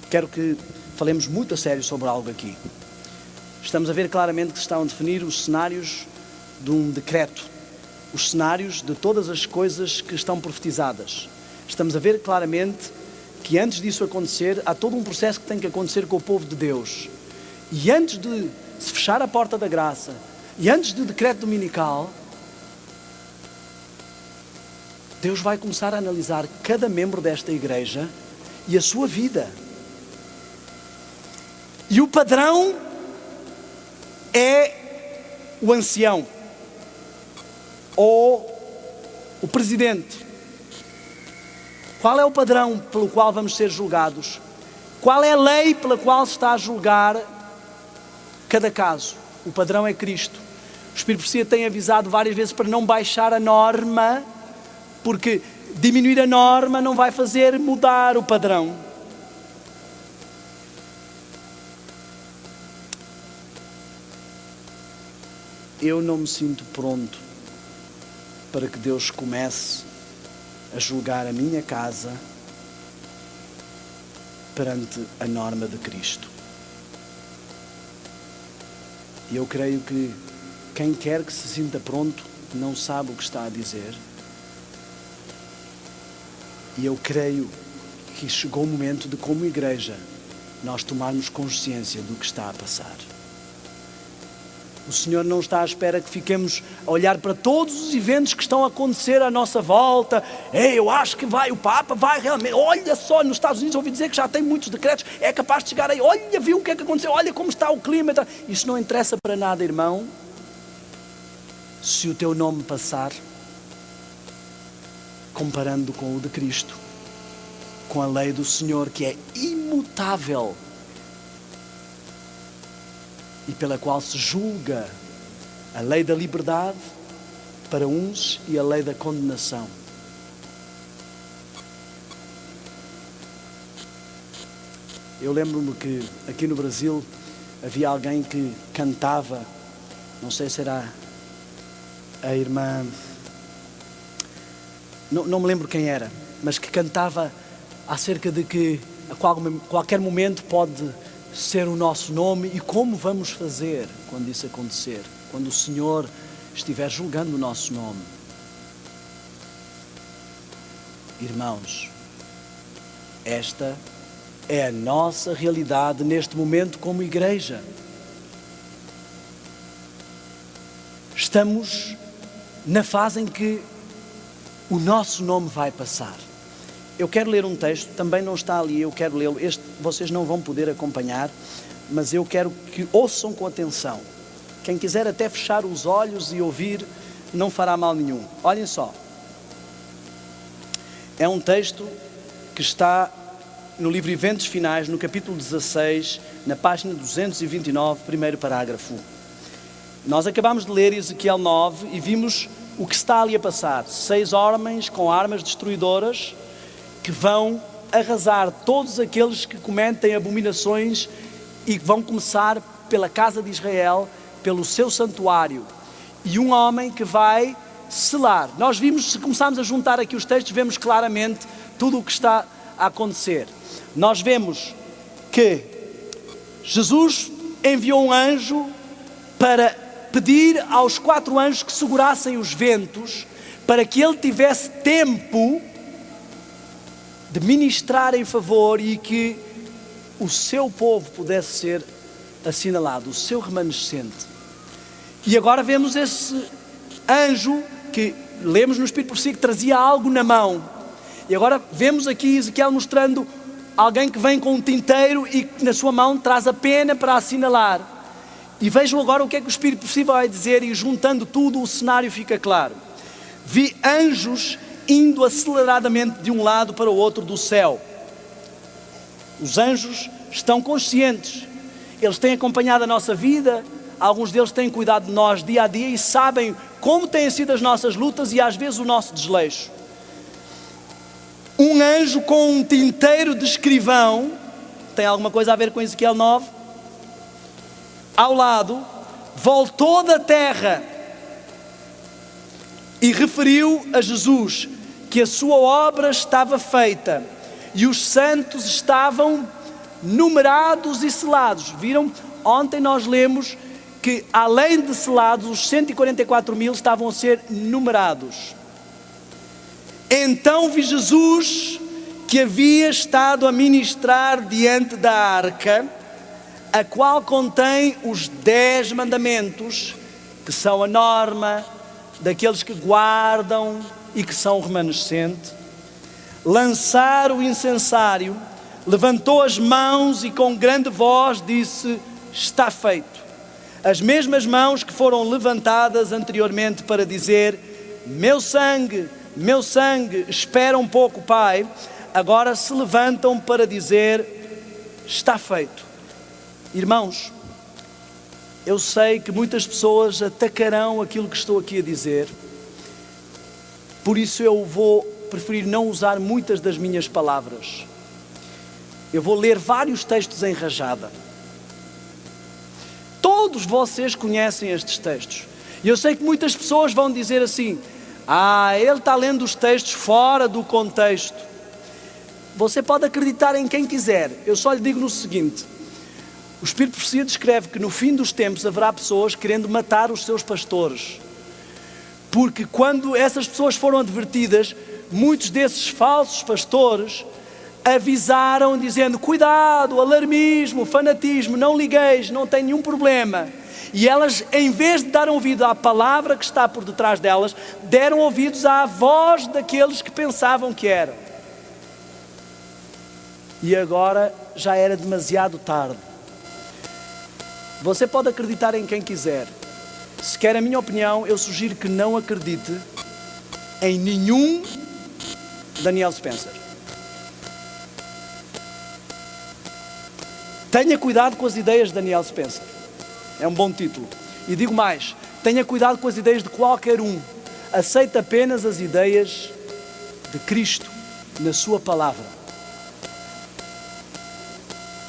quero que falemos muito a sério sobre algo aqui. Estamos a ver claramente que se estão a definir os cenários de um decreto, os cenários de todas as coisas que estão profetizadas. Estamos a ver claramente que antes disso acontecer, há todo um processo que tem que acontecer com o povo de Deus. E antes de se fechar a porta da graça, e antes do decreto dominical, Deus vai começar a analisar cada membro desta igreja e a sua vida. E o padrão é o ancião ou o presidente. Qual é o padrão pelo qual vamos ser julgados? Qual é a lei pela qual se está a julgar cada caso? O padrão é Cristo. O Espírito Profecia tem avisado várias vezes para não baixar a norma, porque diminuir a norma não vai fazer mudar o padrão. Eu não me sinto pronto para que Deus comece a julgar a minha casa perante a norma de Cristo. E eu creio que quem quer que se sinta pronto não sabe o que está a dizer. E eu creio que chegou o momento de, como igreja, nós tomarmos consciência do que está a passar. O Senhor não está à espera que fiquemos a olhar para todos os eventos que estão a acontecer à nossa volta. Eu acho que o Papa vai realmente. Olha só, nos Estados Unidos ouvi dizer que já tem muitos decretos. É capaz de chegar aí. Olha, viu o que é que aconteceu? Olha como está o clima. Isso não interessa para nada, irmão. Se o teu nome passar, comparando com o de Cristo, com a lei do Senhor que é imutável e pela qual se julga a lei da liberdade para uns e a lei da condenação. Eu lembro-me que aqui no Brasil havia alguém que cantava, não sei se era a irmã, não me lembro quem era, mas que cantava acerca de que a qualquer momento pode ser o nosso nome. E como vamos fazer quando isso acontecer? Quando o Senhor estiver julgando o nosso nome? Irmãos, esta é a nossa realidade neste momento como igreja. Estamos na fase em que o nosso nome vai passar. Eu quero ler um texto, também não está ali, eu quero lê-lo. Vocês não vão poder acompanhar, mas eu quero que ouçam com atenção. Quem quiser até fechar os olhos e ouvir, não fará mal nenhum. Olhem só. É um texto que está no livro Eventos Finais, no capítulo 16, na página 229, primeiro parágrafo. Nós acabamos de ler Ezequiel 9 e vimos o que está ali a passar. 6 homens com armas destruidoras que vão arrasar todos aqueles que cometem abominações e vão começar pela casa de Israel, pelo seu santuário. E um homem que vai selar. Nós vimos, se começarmos a juntar aqui os textos, vemos claramente tudo o que está a acontecer. Nós vemos que Jesus enviou um anjo para pedir aos 4 anjos que segurassem os ventos, para que ele tivesse tempo de ministrar em favor e que o seu povo pudesse ser assinalado, o seu remanescente. E agora vemos esse anjo que lemos no Espírito Profecia que trazia algo na mão. E agora vemos aqui Ezequiel mostrando alguém que vem com um tinteiro e que na sua mão traz a pena para assinalar. E vejam agora o que é que o Espírito Profecia vai dizer, e juntando tudo o cenário fica claro. Vi anjos indo aceleradamente de um lado para o outro do céu. Os anjos estão conscientes, eles têm acompanhado a nossa vida, alguns deles têm cuidado de nós dia a dia e sabem como têm sido as nossas lutas e às vezes o nosso desleixo. Um anjo com um tinteiro de escrivão, tem alguma coisa a ver com Ezequiel 9? Ao lado, voltou da terra e referiu a Jesus que a sua obra estava feita e os santos estavam numerados e selados. Viram? Ontem nós lemos que além de selados, os 144.000 estavam a ser numerados. Então vi Jesus que havia estado a ministrar diante da arca, a qual contém os 10 mandamentos, que são a norma daqueles que guardam e que são o remanescente. Lançar o incensário, levantou as mãos e com grande voz disse: está feito. As mesmas mãos que foram levantadas anteriormente para dizer: meu sangue, espera um pouco, Pai, agora se levantam para dizer: está feito. Irmãos, eu sei que muitas pessoas atacarão aquilo que estou aqui a dizer, por isso eu vou preferir não usar muitas das minhas palavras. Eu vou ler vários textos em rajada. Todos vocês conhecem estes textos. E eu sei que muitas pessoas vão dizer assim: ele está lendo os textos fora do contexto. Você pode acreditar em quem quiser. Eu só lhe digo no seguinte: o Espírito de Profecia descreve que no fim dos tempos haverá pessoas querendo matar os seus pastores. Porque quando essas pessoas foram advertidas, muitos desses falsos pastores avisaram dizendo: cuidado, alarmismo, fanatismo, não ligueis, não tem nenhum problema. E elas, em vez de dar ouvido à palavra que está por detrás delas, deram ouvidos à voz daqueles que pensavam que eram. E agora já era demasiado tarde. Você pode acreditar em quem quiser. Se quer a minha opinião, eu sugiro que não acredite em nenhum Daniel Spencer. Tenha cuidado com as ideias de Daniel Spencer. É um bom título. E digo mais: tenha cuidado com as ideias de qualquer um. Aceite apenas as ideias de Cristo na sua palavra.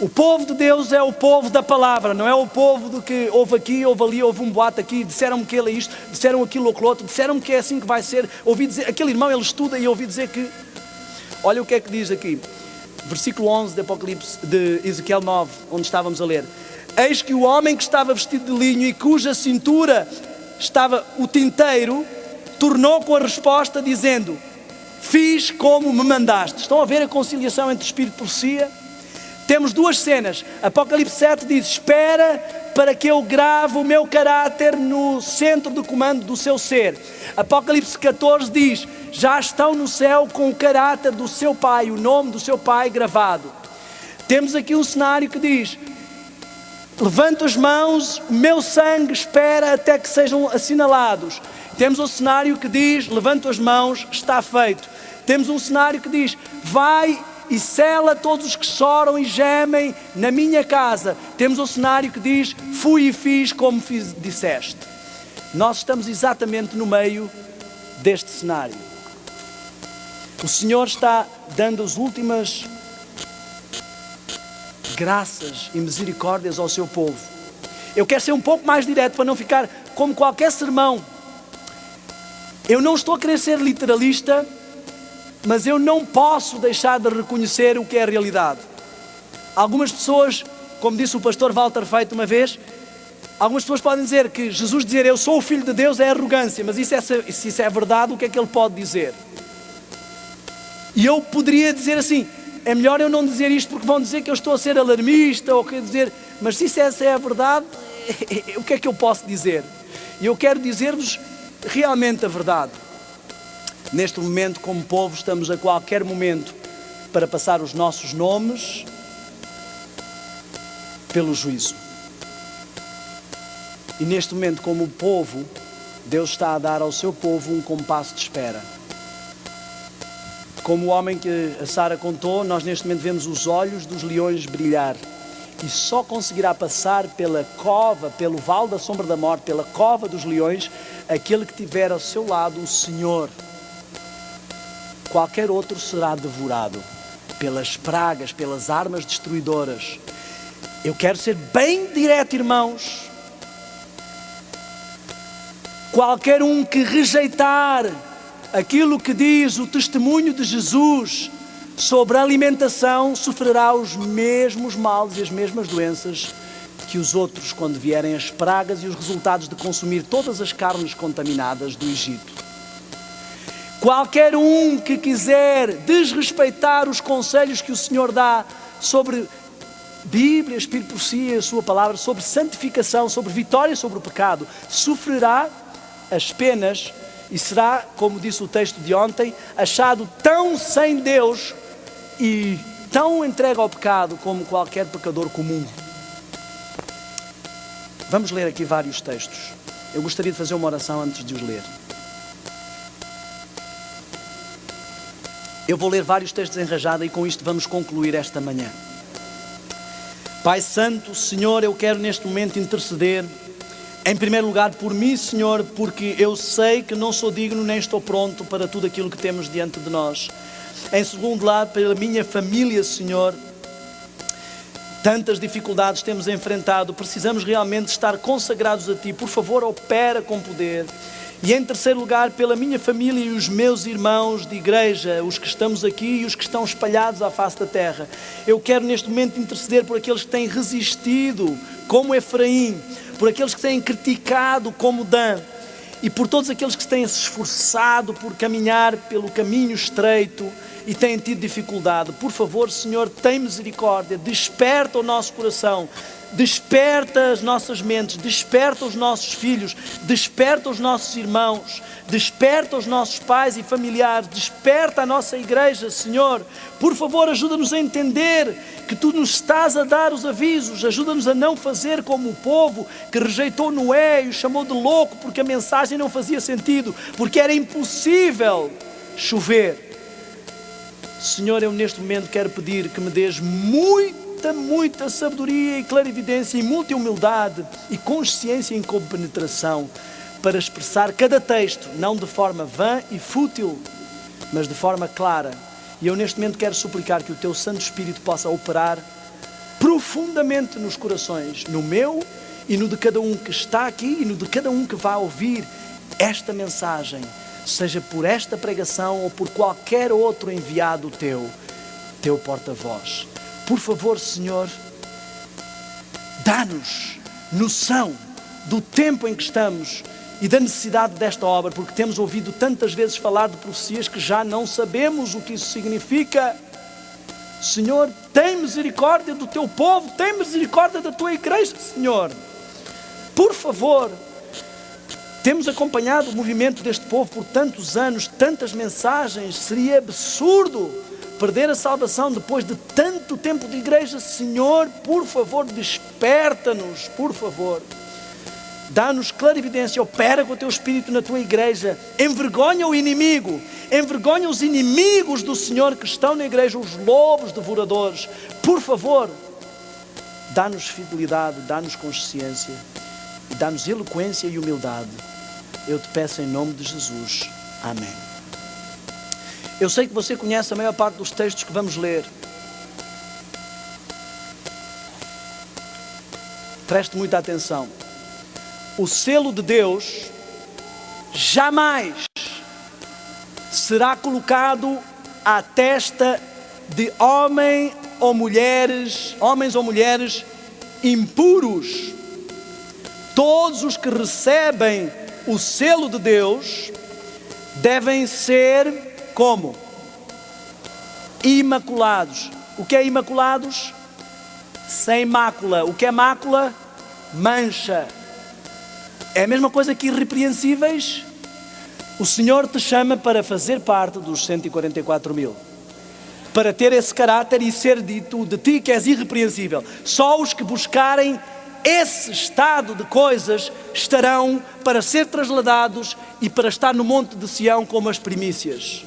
O povo de Deus é o povo da palavra, não é o povo do que houve aqui, houve ali, houve um boato aqui, disseram-me que ele é isto, disseram aquilo ou aquilo outro, disseram-me que é assim que vai ser. Ouvi dizer, aquele irmão ele estuda e ouvi dizer que... Olha o que é que diz aqui, versículo 11 de Apocalipse, de Ezequiel 9, onde estávamos a ler. Eis que o homem que estava vestido de linho e cuja cintura estava o tinteiro, tornou com a resposta dizendo: fiz como me mandaste. Estão a ver a conciliação entre Espírito e profecia? Temos duas cenas. Apocalipse 7 diz: espera para que eu grave o meu caráter no centro de comando do seu ser. Apocalipse 14 diz: já estão no céu com o caráter do seu pai, o nome do seu pai gravado. Temos aqui um cenário que diz: levanto as mãos, o meu sangue espera até que sejam assinalados. Temos um cenário que diz: levanto as mãos, está feito. Temos um cenário que diz: vai e sela todos os que choram e gemem na minha casa. Temos um cenário que diz: fui e fiz como disseste. Nós estamos exatamente no meio deste cenário. O Senhor está dando as últimas graças e misericórdias ao seu povo. Eu quero ser um pouco mais direto para não ficar como qualquer sermão. Eu não estou a querer ser literalista, mas eu não posso deixar de reconhecer o que é a realidade. Algumas pessoas, como disse o pastor Walter Feito uma vez, algumas pessoas podem dizer que Jesus dizer eu sou o Filho de Deus é arrogância, mas se isso é verdade, o que é que ele pode dizer? E eu poderia dizer assim: é melhor eu não dizer isto porque vão dizer que eu estou a ser alarmista, ou quer dizer, mas se essa é a verdade, o que é que eu posso dizer? E eu quero dizer-vos realmente a verdade. Neste momento, como povo, estamos a qualquer momento para passar os nossos nomes pelo juízo. E neste momento, como povo, Deus está a dar ao seu povo um compasso de espera. Como o homem que a Sara contou, nós neste momento vemos os olhos dos leões brilhar. E só conseguirá passar pela cova, pelo vale da sombra da morte, pela cova dos leões, aquele que tiver ao seu lado o Senhor. Qualquer outro será devorado pelas pragas, pelas armas destruidoras. Eu quero ser bem direto, irmãos. Qualquer um que rejeitar aquilo que diz o testemunho de Jesus sobre a alimentação, sofrerá os mesmos males e as mesmas doenças que os outros quando vierem as pragas e os resultados de consumir todas as carnes contaminadas do Egito. Qualquer um que quiser desrespeitar os conselhos que o Senhor dá sobre Bíblia, Espírito, Profecia, a sua palavra, sobre santificação, sobre vitória sobre o pecado, sofrerá as penas e será, como disse o texto de ontem, achado tão sem Deus e tão entregue ao pecado como qualquer pecador comum. Vamos ler aqui vários textos. Eu gostaria de fazer uma oração antes de os ler. Eu vou ler vários textos em rajada e com isto vamos concluir esta manhã. Pai Santo, Senhor, eu quero neste momento interceder, em primeiro lugar por mim, Senhor, porque eu sei que não sou digno nem estou pronto para tudo aquilo que temos diante de nós. Em segundo lugar, pela minha família, Senhor, tantas dificuldades temos enfrentado, precisamos realmente estar consagrados a Ti. Por favor, opera com poder. E em terceiro lugar, pela minha família e os meus irmãos de igreja, os que estamos aqui e os que estão espalhados à face da terra. Eu quero neste momento interceder por aqueles que têm resistido, como Efraim, por aqueles que têm criticado, como Dan, e por todos aqueles que têm se esforçado por caminhar pelo caminho estreito e têm tido dificuldade. Por favor, Senhor, tem misericórdia, desperta o nosso coração, desperta as nossas mentes, desperta os nossos filhos, desperta os nossos irmãos, desperta os nossos pais e familiares, desperta a nossa igreja, Senhor. Por favor, ajuda-nos a entender que Tu nos estás a dar os avisos, ajuda-nos a não fazer como o povo que rejeitou Noé e o chamou de louco porque a mensagem não fazia sentido, porque era impossível chover. Senhor, eu neste momento quero pedir que me dês muita sabedoria e clarividência e muita humildade e consciência em compenetração para expressar cada texto, não de forma vã e fútil, mas de forma clara. E eu neste momento quero suplicar que o Teu Santo Espírito possa operar profundamente nos corações, no meu e no de cada um que está aqui e no de cada um que vai ouvir esta mensagem, seja por esta pregação ou por qualquer outro enviado Teu porta-voz. Por favor, Senhor, dá-nos noção do tempo em que estamos e da necessidade desta obra, porque temos ouvido tantas vezes falar de profecias que já não sabemos o que isso significa. Senhor, tem misericórdia do Teu povo, tem misericórdia da Tua igreja, Senhor. Por favor, temos acompanhado o movimento deste povo por tantos anos, tantas mensagens, seria absurdo perder a salvação depois de tanto tempo de igreja. Senhor, por favor, desperta-nos, por favor. Dá-nos clarividência, opera com o Teu Espírito na Tua igreja, envergonha o inimigo, envergonha os inimigos do Senhor que estão na igreja, os lobos devoradores. Por favor, dá-nos fidelidade, dá-nos consciência, dá-nos eloquência e humildade. Eu Te peço em nome de Jesus. Amém. Eu sei que você conhece a maior parte dos textos que vamos ler. Preste muita atenção. O selo de Deus jamais será colocado à testa de homens ou mulheres impuros. Todos os que recebem o selo de Deus devem ser como? Imaculados. O que é imaculados? Sem mácula. O que é mácula? Mancha. É a mesma coisa que irrepreensíveis. O Senhor te chama para fazer parte dos 144 mil. Para ter esse caráter e ser dito de ti que és irrepreensível. Só os que buscarem esse estado de coisas estarão para ser trasladados e para estar no monte de Sião como as primícias.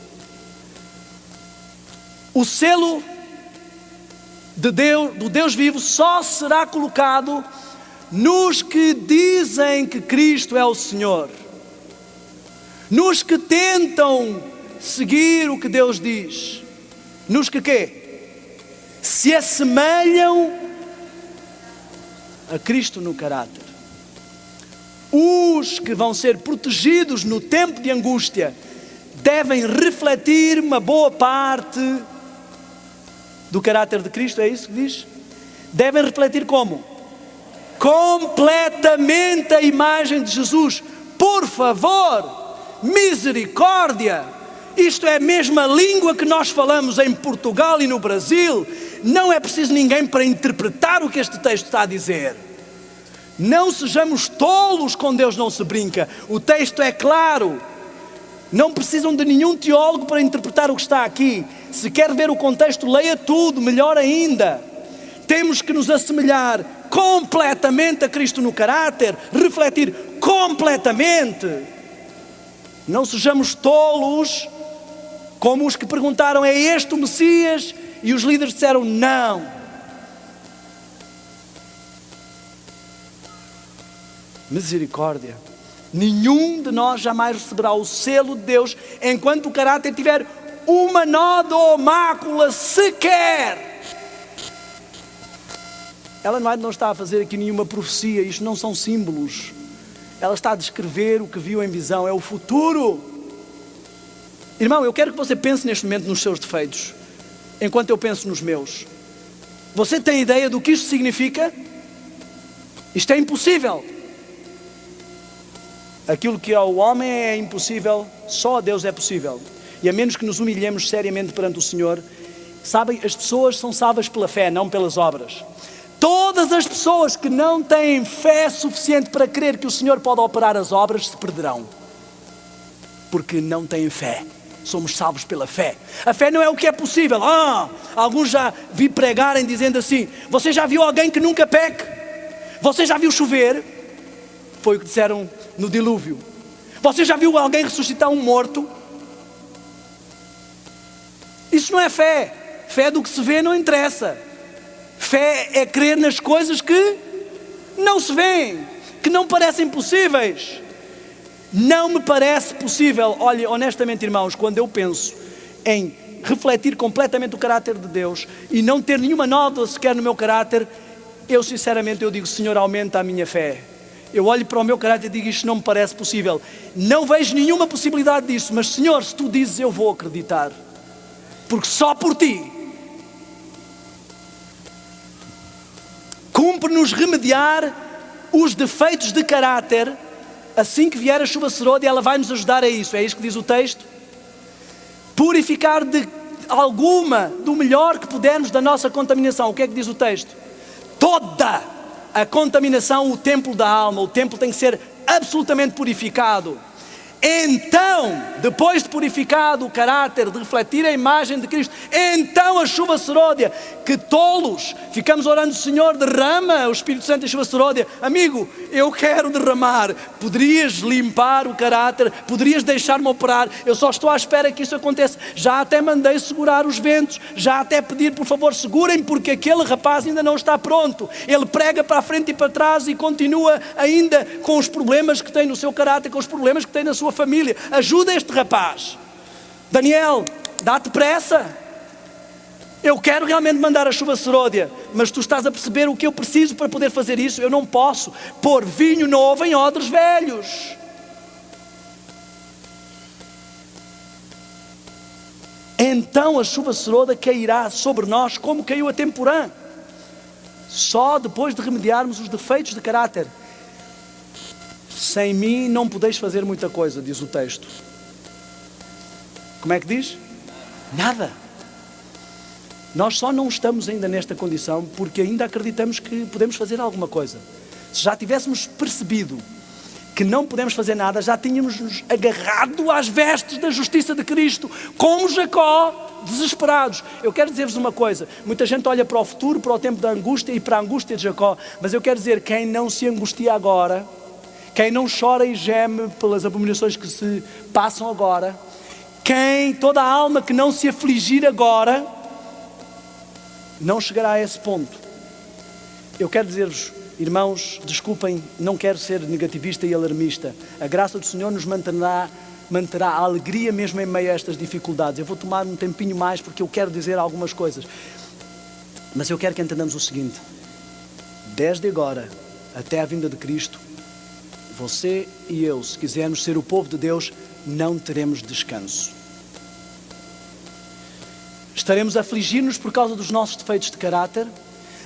O selo de Deus, do Deus vivo, só será colocado nos que dizem que Cristo é o Senhor, nos que tentam seguir o que Deus diz, nos que quê? Se assemelham a Cristo no caráter. Os que vão ser protegidos no tempo de angústia devem refletir uma boa parte do caráter de Cristo, é isso que diz? Devem refletir como? Completamente a imagem de Jesus. Por favor, misericórdia. Isto é a mesma língua que nós falamos em Portugal e no Brasil. Não é preciso ninguém para interpretar o que este texto está a dizer. Não sejamos tolos, com Deus não se brinca. O texto é claro. Não precisam de nenhum teólogo para interpretar o que está aqui. Se quer ver o contexto, leia tudo, melhor ainda. Temos que nos assemelhar completamente a Cristo no caráter, refletir completamente. Não sejamos tolos, como os que perguntaram, é este o Messias? E os líderes disseram, não. Misericórdia. Nenhum de nós jamais receberá o selo de Deus enquanto o caráter tiver uma nódoa ou mácula sequer. Ela não está a fazer aqui nenhuma profecia, isto não são símbolos. Ela está a descrever o que viu em visão, é o futuro. Irmão, eu quero que você pense neste momento nos seus defeitos, enquanto eu penso nos meus. Você tem ideia do que isto significa? Isto é impossível. Aquilo que ao homem é impossível, só a Deus é possível. E a menos que nos humilhemos seriamente perante o Senhor, sabem, as pessoas são salvas pela fé, não pelas obras. Todas as pessoas que não têm fé suficiente para crer que o Senhor pode operar as obras se perderão. Porque não têm fé. Somos salvos pela fé. A fé não é o que é possível. Alguns já vi pregarem dizendo assim, você já viu alguém que nunca peque? Você já viu chover? Foi o que disseram no dilúvio. Você já viu alguém ressuscitar um morto? Isso não é fé. Fé do que se vê não interessa. Fé é crer nas coisas que não se veem, que não parecem possíveis. Não me parece possível, olha, honestamente irmãos, quando eu penso em refletir completamente o caráter de Deus e não ter nenhuma nódoa sequer no meu caráter, eu sinceramente digo, Senhor, aumenta a minha fé. Eu olho para o meu caráter e digo, isto não me parece possível. Não vejo nenhuma possibilidade disso, mas Senhor, se Tu dizes, eu vou acreditar. Porque só por Ti cumpre-nos remediar os defeitos de caráter. Assim que vier a chuva serôdia, ela vai nos ajudar a isso. É isso que diz o texto. Purificar do melhor que pudermos da nossa contaminação. O que é que diz o texto? Toda a contaminação, o templo da alma, o templo tem que ser absolutamente purificado. Então, depois de purificado o caráter, de refletir a imagem de Cristo, então a chuva serôdia, que tolos, ficamos orando, Senhor, derrama o Espírito Santo e a chuva serôdia. Amigo, eu quero derramar. Poderias limpar o caráter, poderias deixar-me operar, eu só estou à espera que isso aconteça. Já até mandei segurar os ventos, já até pedir, por favor, segurem, porque aquele rapaz ainda não está pronto. Ele prega para a frente e para trás e continua ainda com os problemas que tem no seu caráter, com os problemas que tem na sua família. Ajuda este rapaz. Daniel, dá-te pressa. Eu quero realmente mandar a chuva serôdia, mas tu estás a perceber o que eu preciso para poder fazer isso. Eu não posso pôr vinho novo em odres velhos. Então a chuva serôdia cairá sobre nós como caiu a temporã. Só depois de remediarmos os defeitos de caráter. Sem mim não podeis fazer muita coisa, diz o texto. Como é que diz? Nada. Nós só não estamos ainda nesta condição porque ainda acreditamos que podemos fazer alguma coisa. Se já tivéssemos percebido que não podemos fazer nada, já tínhamos nos agarrado às vestes da justiça de Cristo, como Jacó, desesperados. Eu quero dizer-vos uma coisa, muita gente olha para o futuro, para o tempo da angústia e para a angústia de Jacó, mas eu quero dizer, quem não se angustia agora, quem não chora e geme pelas abominações que se passam agora, toda a alma que não se afligir agora, não chegará a esse ponto. Eu quero dizer-vos, irmãos, desculpem, não quero ser negativista e alarmista. A graça do Senhor nos manterá a alegria mesmo em meio a estas dificuldades. Eu vou tomar um tempinho mais porque eu quero dizer algumas coisas. Mas eu quero que entendamos o seguinte. Desde agora até a vinda de Cristo, você e eu, se quisermos ser o povo de Deus, não teremos descanso. Estaremos a afligir-nos por causa dos nossos defeitos de caráter,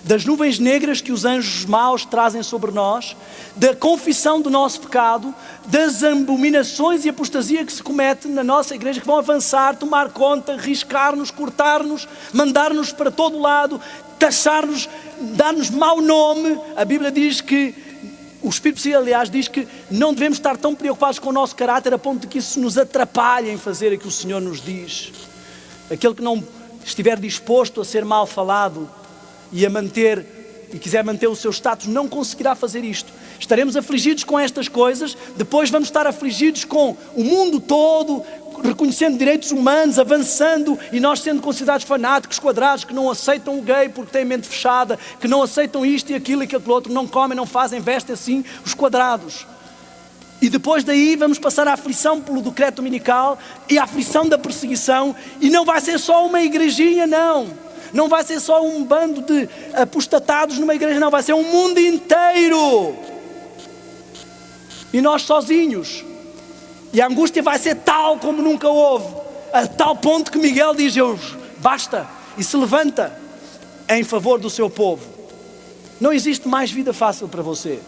das nuvens negras que os anjos maus trazem sobre nós, da confissão do nosso pecado, das abominações e apostasia que se comete na nossa igreja, que vão avançar, tomar conta, riscar-nos, cortar-nos, mandar-nos para todo lado, taxar-nos, dar-nos mau nome. A Bíblia diz que, o Espírito Santo, aliás, diz que não devemos estar tão preocupados com o nosso caráter a ponto de que isso nos atrapalhe em fazer aquilo que o Senhor nos diz. Aquele que não estiver disposto a ser mal falado e quiser manter o seu status, não conseguirá fazer isto. Estaremos afligidos com estas coisas, depois vamos estar afligidos com o mundo todo, reconhecendo direitos humanos, avançando, e nós sendo considerados fanáticos, quadrados, que não aceitam o gay porque têm mente fechada, que não aceitam isto e aquilo outro, não comem, não fazem, vestem assim, os quadrados. E depois daí vamos passar a aflição pelo decreto dominical e a aflição da perseguição, e não vai ser só uma igrejinha, não vai ser só um bando de apostatados numa igreja, não, vai ser um mundo inteiro. E nós sozinhos. E a angústia vai ser tal como nunca houve, a tal ponto que Miguel diz: basta, e se levanta em favor do seu povo. Não existe mais vida fácil para você.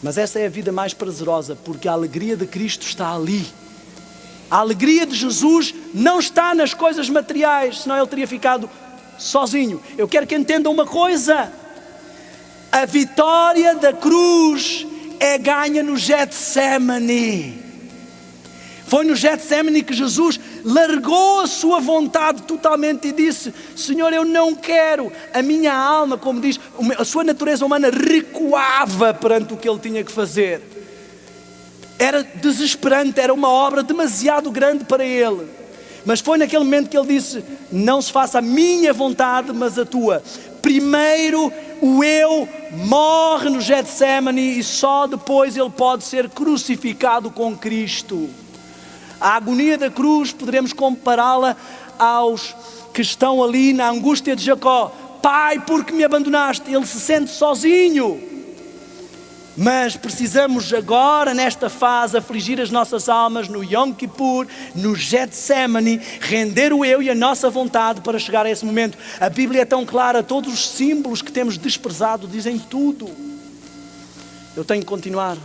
Mas essa é a vida mais prazerosa, porque a alegria de Cristo está ali. A alegria de Jesus não está nas coisas materiais, senão ele teria ficado sozinho. Eu quero que entendam uma coisa: a vitória da cruz é ganha no Getsemane. Foi no Getsemane que Jesus largou a sua vontade totalmente e disse: Senhor, eu não quero. A minha alma, como diz, a sua natureza humana recuava perante o que ele tinha que fazer. Era desesperante, era uma obra demasiado grande para ele. Mas foi naquele momento que ele disse: não se faça a minha vontade, mas a tua. Primeiro o eu morre no Getsemane e só depois ele pode ser crucificado com Cristo. A agonia da cruz poderemos compará-la aos que estão ali na angústia de Jacó. Pai, por que me abandonaste? Ele se sente sozinho. Mas precisamos agora, nesta fase, afligir as nossas almas no Yom Kippur, no Getsemane, render o eu e a nossa vontade para chegar a esse momento. A Bíblia é tão clara, todos os símbolos que temos desprezado dizem tudo. Eu tenho que continuar.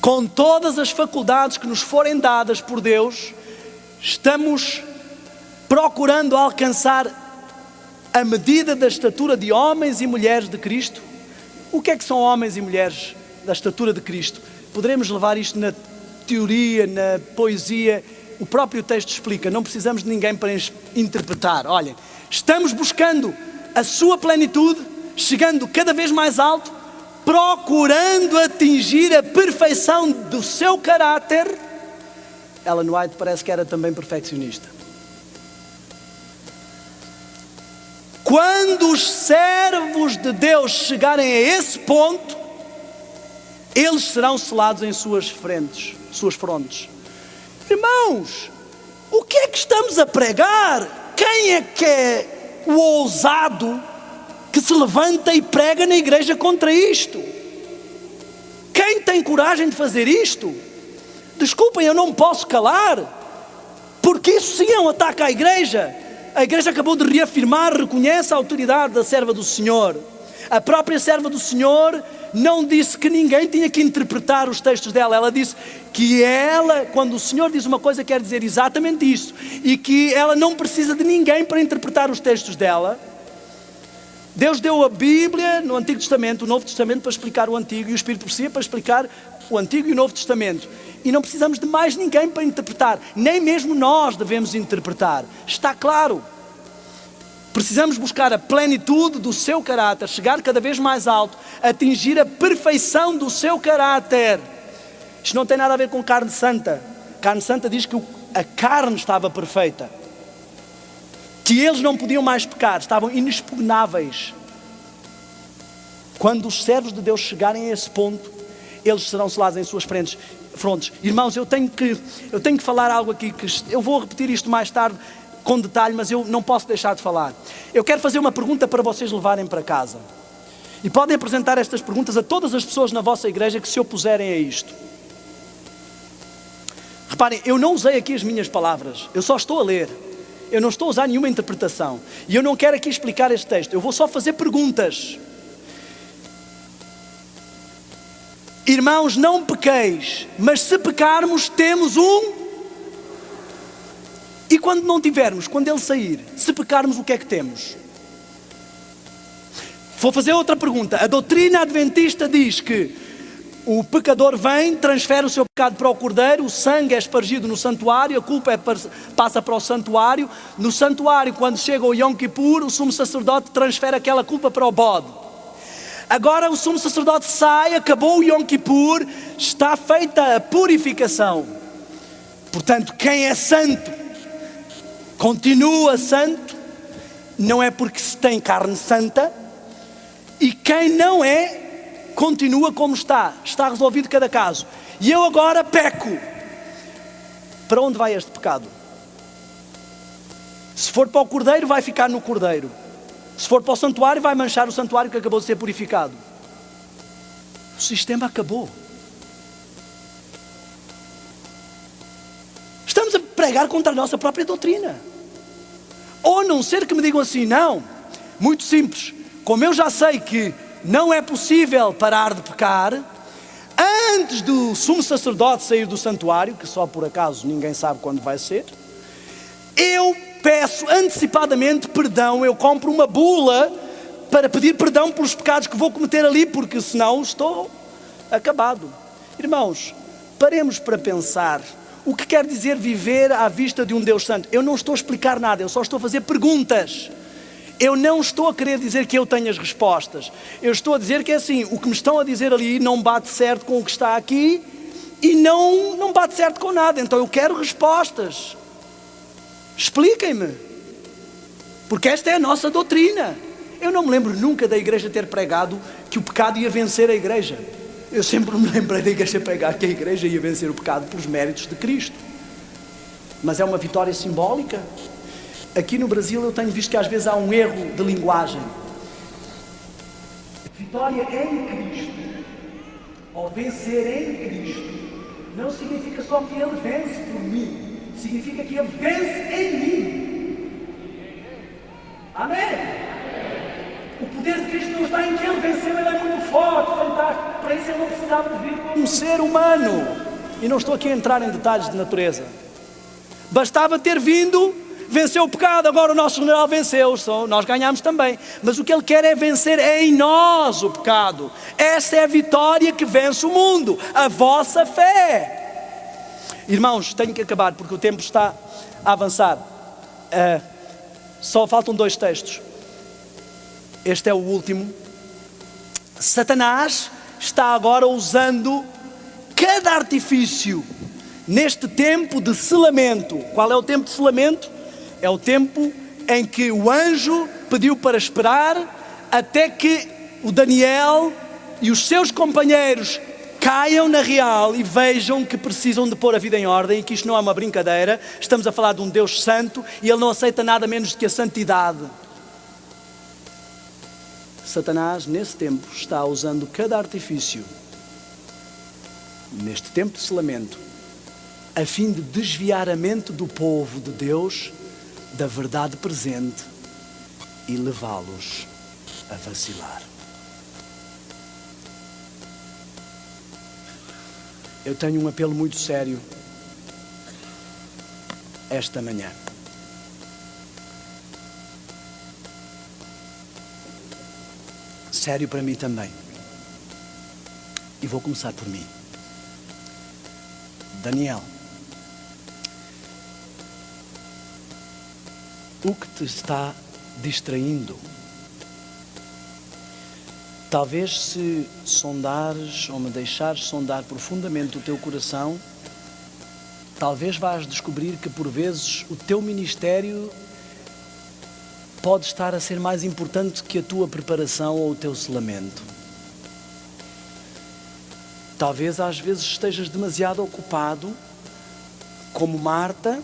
Com todas as faculdades que nos forem dadas por Deus, estamos procurando alcançar a medida da estatura de homens e mulheres de Cristo. O que é que são homens e mulheres da estatura de Cristo? Poderemos levar isto na teoria, na poesia. O próprio texto explica, não precisamos de ninguém para interpretar. Olhem, estamos buscando a sua plenitude, chegando cada vez mais alto, procurando atingir a perfeição do seu caráter. Ellen White parece que era também perfeccionista. Quando os servos de Deus chegarem a esse ponto, eles serão selados em suas frontes. Irmãos, o que é que estamos a pregar? Quem é que é o ousado que se levanta e prega na igreja contra isto? Quem tem coragem de fazer isto? Desculpem, eu não posso calar, porque isso sim é um ataque à igreja. A igreja acabou de reafirmar, reconhece a autoridade da serva do Senhor. A própria serva do Senhor não disse que ninguém tinha que interpretar os textos dela. Ela disse que ela, quando o Senhor diz uma coisa, quer dizer exatamente isso. E que ela não precisa de ninguém para interpretar os textos dela. Deus deu a Bíblia no Antigo Testamento, o Novo Testamento para explicar o Antigo, e o Espírito Profecia para explicar o Antigo e o Novo Testamento. E não precisamos de mais ninguém para interpretar, nem mesmo nós devemos interpretar. Está claro. Precisamos buscar a plenitude do seu caráter, chegar cada vez mais alto, atingir a perfeição do seu caráter. Isto não tem nada a ver com carne santa. Carne santa diz que a carne estava perfeita, que eles não podiam mais pecar, estavam inexpugnáveis. Quando os servos de Deus chegarem a esse ponto, eles serão selados em suas frontes. Irmãos, eu tenho que falar algo aqui, que eu vou repetir isto mais tarde com detalhe, mas eu não posso deixar de falar. Eu quero fazer uma pergunta para vocês levarem para casa. E podem apresentar estas perguntas a todas as pessoas na vossa igreja que se opuserem a isto. Reparem, eu não usei aqui as minhas palavras, eu só estou a ler. Eu não estou a usar nenhuma interpretação. E eu não quero aqui explicar este texto, eu vou só fazer perguntas. Irmãos, não pequeis, mas se pecarmos temos um... E quando não tivermos, quando ele sair, se pecarmos, o que é que temos? Vou fazer outra pergunta. A doutrina adventista diz que o pecador vem, transfere o seu pecado para o Cordeiro, o sangue é espargido no santuário, a culpa passa para o santuário. No santuário, quando chega o Yom Kippur, o sumo sacerdote transfere aquela culpa para o bode. Agora o sumo sacerdote sai, acabou o Yom Kippur, está feita a purificação. Portanto, quem é santo continua santo, não é porque se tem carne santa, e quem não é, continua como está resolvido cada caso. E eu agora peco. Para onde vai este pecado? Se for para o Cordeiro, vai ficar no Cordeiro. Se for para o santuário, vai manchar o santuário que acabou de ser purificado. O sistema acabou. Estamos a pregar contra a nossa própria doutrina. Ou a não ser que me digam assim, não, muito simples, como eu já sei que não é possível parar de pecar, antes do sumo sacerdote sair do santuário, que só por acaso ninguém sabe quando vai ser, eu peço antecipadamente perdão, eu compro uma bula para pedir perdão pelos pecados que vou cometer ali, porque senão estou acabado. Irmãos, paremos para pensar. O que quer dizer viver à vista de um Deus Santo? Eu não estou a explicar nada, eu só estou a fazer perguntas. Eu não estou a querer dizer que eu tenho as respostas. Eu estou a dizer que é assim, o que me estão a dizer ali não bate certo com o que está aqui e não bate certo com nada. Então eu quero respostas. Expliquem-me. Porque esta é a nossa doutrina. Eu não me lembro nunca da igreja ter pregado que o pecado ia vencer a igreja. Eu sempre me lembrei da igreja pregar que a igreja ia vencer o pecado pelos méritos de Cristo. Mas é uma vitória simbólica. Aqui no Brasil eu tenho visto que às vezes há um erro de linguagem. Vitória em Cristo, ou vencer em Cristo, não significa só que Ele vence por mim, significa que Ele vence em mim. Amém? O poder de Cristo não está em que Ele venceu, Ele é muito forte, fantástico. Para isso Ele não precisava de vir como um ser humano. E não estou aqui a entrar em detalhes de natureza. Bastava ter vindo, venceu o pecado, agora o nosso general venceu, nós ganhamos também. Mas o que Ele quer é vencer em nós o pecado. Essa é a vitória que vence o mundo, a vossa fé. Irmãos, tenho que acabar porque o tempo está a avançar. Só faltam 2 textos. Este é o último. Satanás está agora usando cada artifício neste tempo de selamento. Qual é o tempo de selamento? É o tempo em que o anjo pediu para esperar até que o Daniel e os seus companheiros caiam na real e vejam que precisam de pôr a vida em ordem e que isto não é uma brincadeira. Estamos a falar de um Deus santo e Ele não aceita nada menos do que a santidade. Satanás, nesse tempo, está usando cada artifício, neste tempo de selamento, a fim de desviar a mente do povo de Deus da verdade presente e levá-los a vacilar. Eu tenho um apelo muito sério esta manhã. Sério para mim também. E vou começar por mim. Daniel, o que te está distraindo? Talvez se sondares ou me deixares sondar profundamente o teu coração, talvez vás descobrir que por vezes o teu ministério pode estar a ser mais importante que a tua preparação ou o teu selamento. Talvez às vezes estejas demasiado ocupado, como Marta,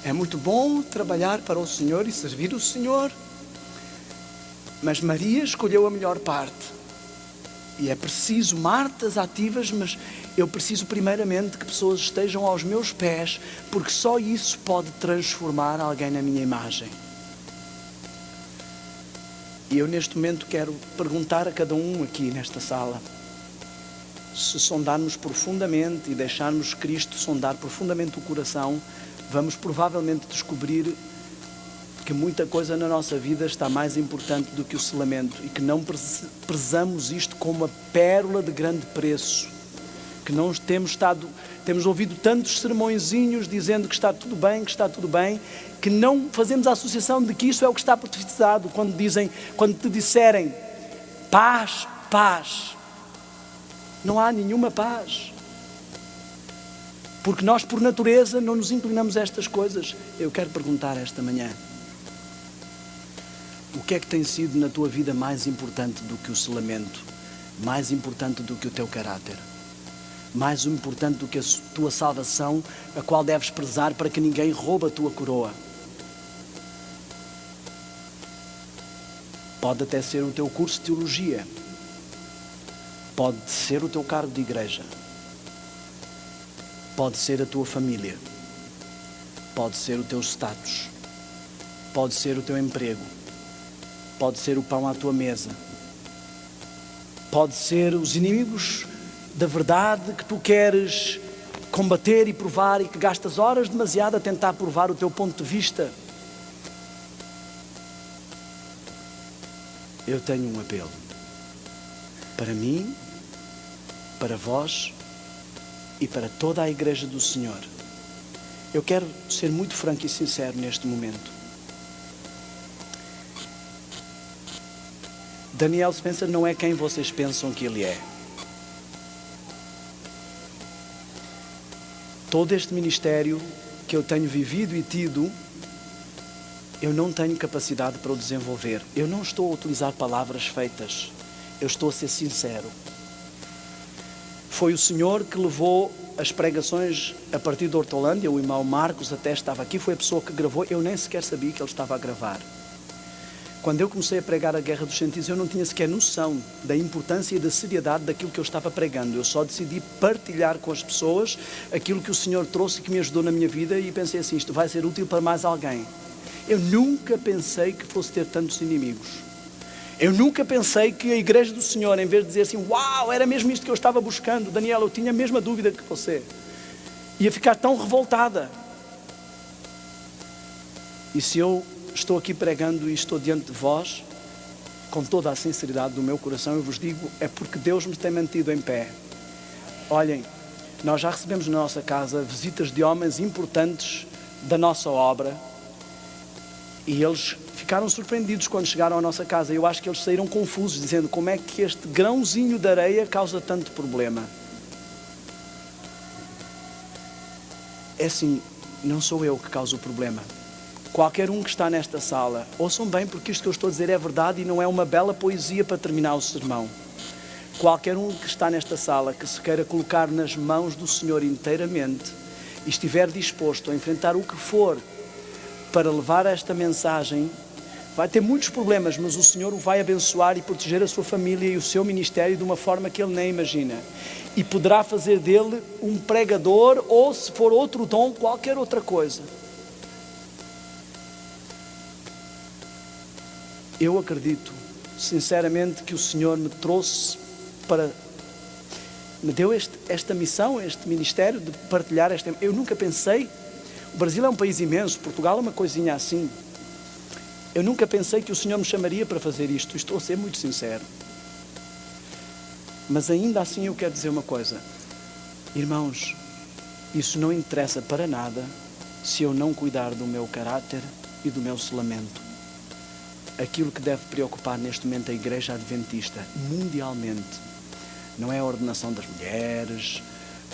é muito bom trabalhar para o Senhor e servir o Senhor, mas Maria escolheu a melhor parte. E é preciso Martas ativas, mas eu preciso primeiramente que pessoas estejam aos meus pés, porque só isso pode transformar alguém na minha imagem. E eu neste momento quero perguntar a cada um aqui nesta sala, se sondarmos profundamente e deixarmos Cristo sondar profundamente o coração, vamos provavelmente descobrir que muita coisa na nossa vida está mais importante do que o selamento e que não prezamos isto como uma pérola de grande preço, que não temos ouvido tantos sermõezinhos dizendo que está tudo bem, que não fazemos a associação de que isso é o que está profetizado quando te disserem paz, paz. Não há nenhuma paz. Porque nós, por natureza, não nos inclinamos a estas coisas. Eu quero perguntar esta manhã, o que é que tem sido na tua vida mais importante do que o selamento? Mais importante do que o teu caráter? Mais importante do que a tua salvação, a qual deves prezar para que ninguém roube a tua coroa? Pode até ser o teu curso de teologia. Pode ser o teu cargo de igreja. Pode ser a tua família. Pode ser o teu status. Pode ser o teu emprego. Pode ser o pão à tua mesa. Pode ser os inimigos da verdade que tu queres combater e provar e que gastas horas demasiado a tentar provar o teu ponto de vista. Eu tenho um apelo. Para mim, para vós e para toda a Igreja do Senhor. Eu quero ser muito franco e sincero neste momento. Daniel Spencer não é quem vocês pensam que ele é. Todo este ministério que eu tenho vivido e tido, eu não tenho capacidade para o desenvolver. Eu não estou a utilizar palavras feitas. Eu estou a ser sincero. Foi o Senhor que levou as pregações a partir de Hortolândia. O irmão Marcos até estava aqui, foi a pessoa que gravou. Eu nem sequer sabia que ele estava a gravar. Quando eu comecei a pregar a Guerra dos Gentios, eu não tinha sequer noção da importância e da seriedade daquilo que eu estava pregando. Eu só decidi partilhar com as pessoas aquilo que o Senhor trouxe e que me ajudou na minha vida, e pensei assim, isto vai ser útil para mais alguém. Eu nunca pensei que fosse ter tantos inimigos. Eu nunca pensei que a Igreja do Senhor, em vez de dizer assim, uau, era mesmo isto que eu estava buscando, Daniel, eu tinha a mesma dúvida que você, ia ficar tão revoltada. E se eu estou aqui pregando e estou diante de vós, com toda a sinceridade do meu coração, eu vos digo, é porque Deus me tem mantido em pé. Olhem, nós já recebemos na nossa casa visitas de homens importantes da nossa obra, e eles ficaram surpreendidos quando chegaram à nossa casa. Eu acho que eles saíram confusos, dizendo, como é que este grãozinho de areia causa tanto problema? É assim, não sou eu que causo o problema. Qualquer um que está nesta sala, ouçam bem, porque isto que eu estou a dizer é verdade e não é uma bela poesia para terminar o sermão. Qualquer um que está nesta sala que se queira colocar nas mãos do Senhor inteiramente e estiver disposto a enfrentar o que for para levar esta mensagem, vai ter muitos problemas, mas o Senhor o vai abençoar e proteger a sua família e o seu ministério de uma forma que ele nem imagina. E poderá fazer dele um pregador ou, se for outro dom, qualquer outra coisa. Eu acredito, sinceramente, que o Senhor me trouxe me deu esta missão, este ministério de partilhar esta... Eu nunca pensei, o Brasil é um país imenso, Portugal é uma coisinha assim. Eu nunca pensei que o Senhor me chamaria para fazer isto, estou a ser muito sincero. Mas ainda assim eu quero dizer uma coisa. Irmãos, isso não interessa para nada se eu não cuidar do meu caráter e do meu selamento. Aquilo que deve preocupar neste momento a Igreja Adventista, mundialmente, não é a ordenação das mulheres,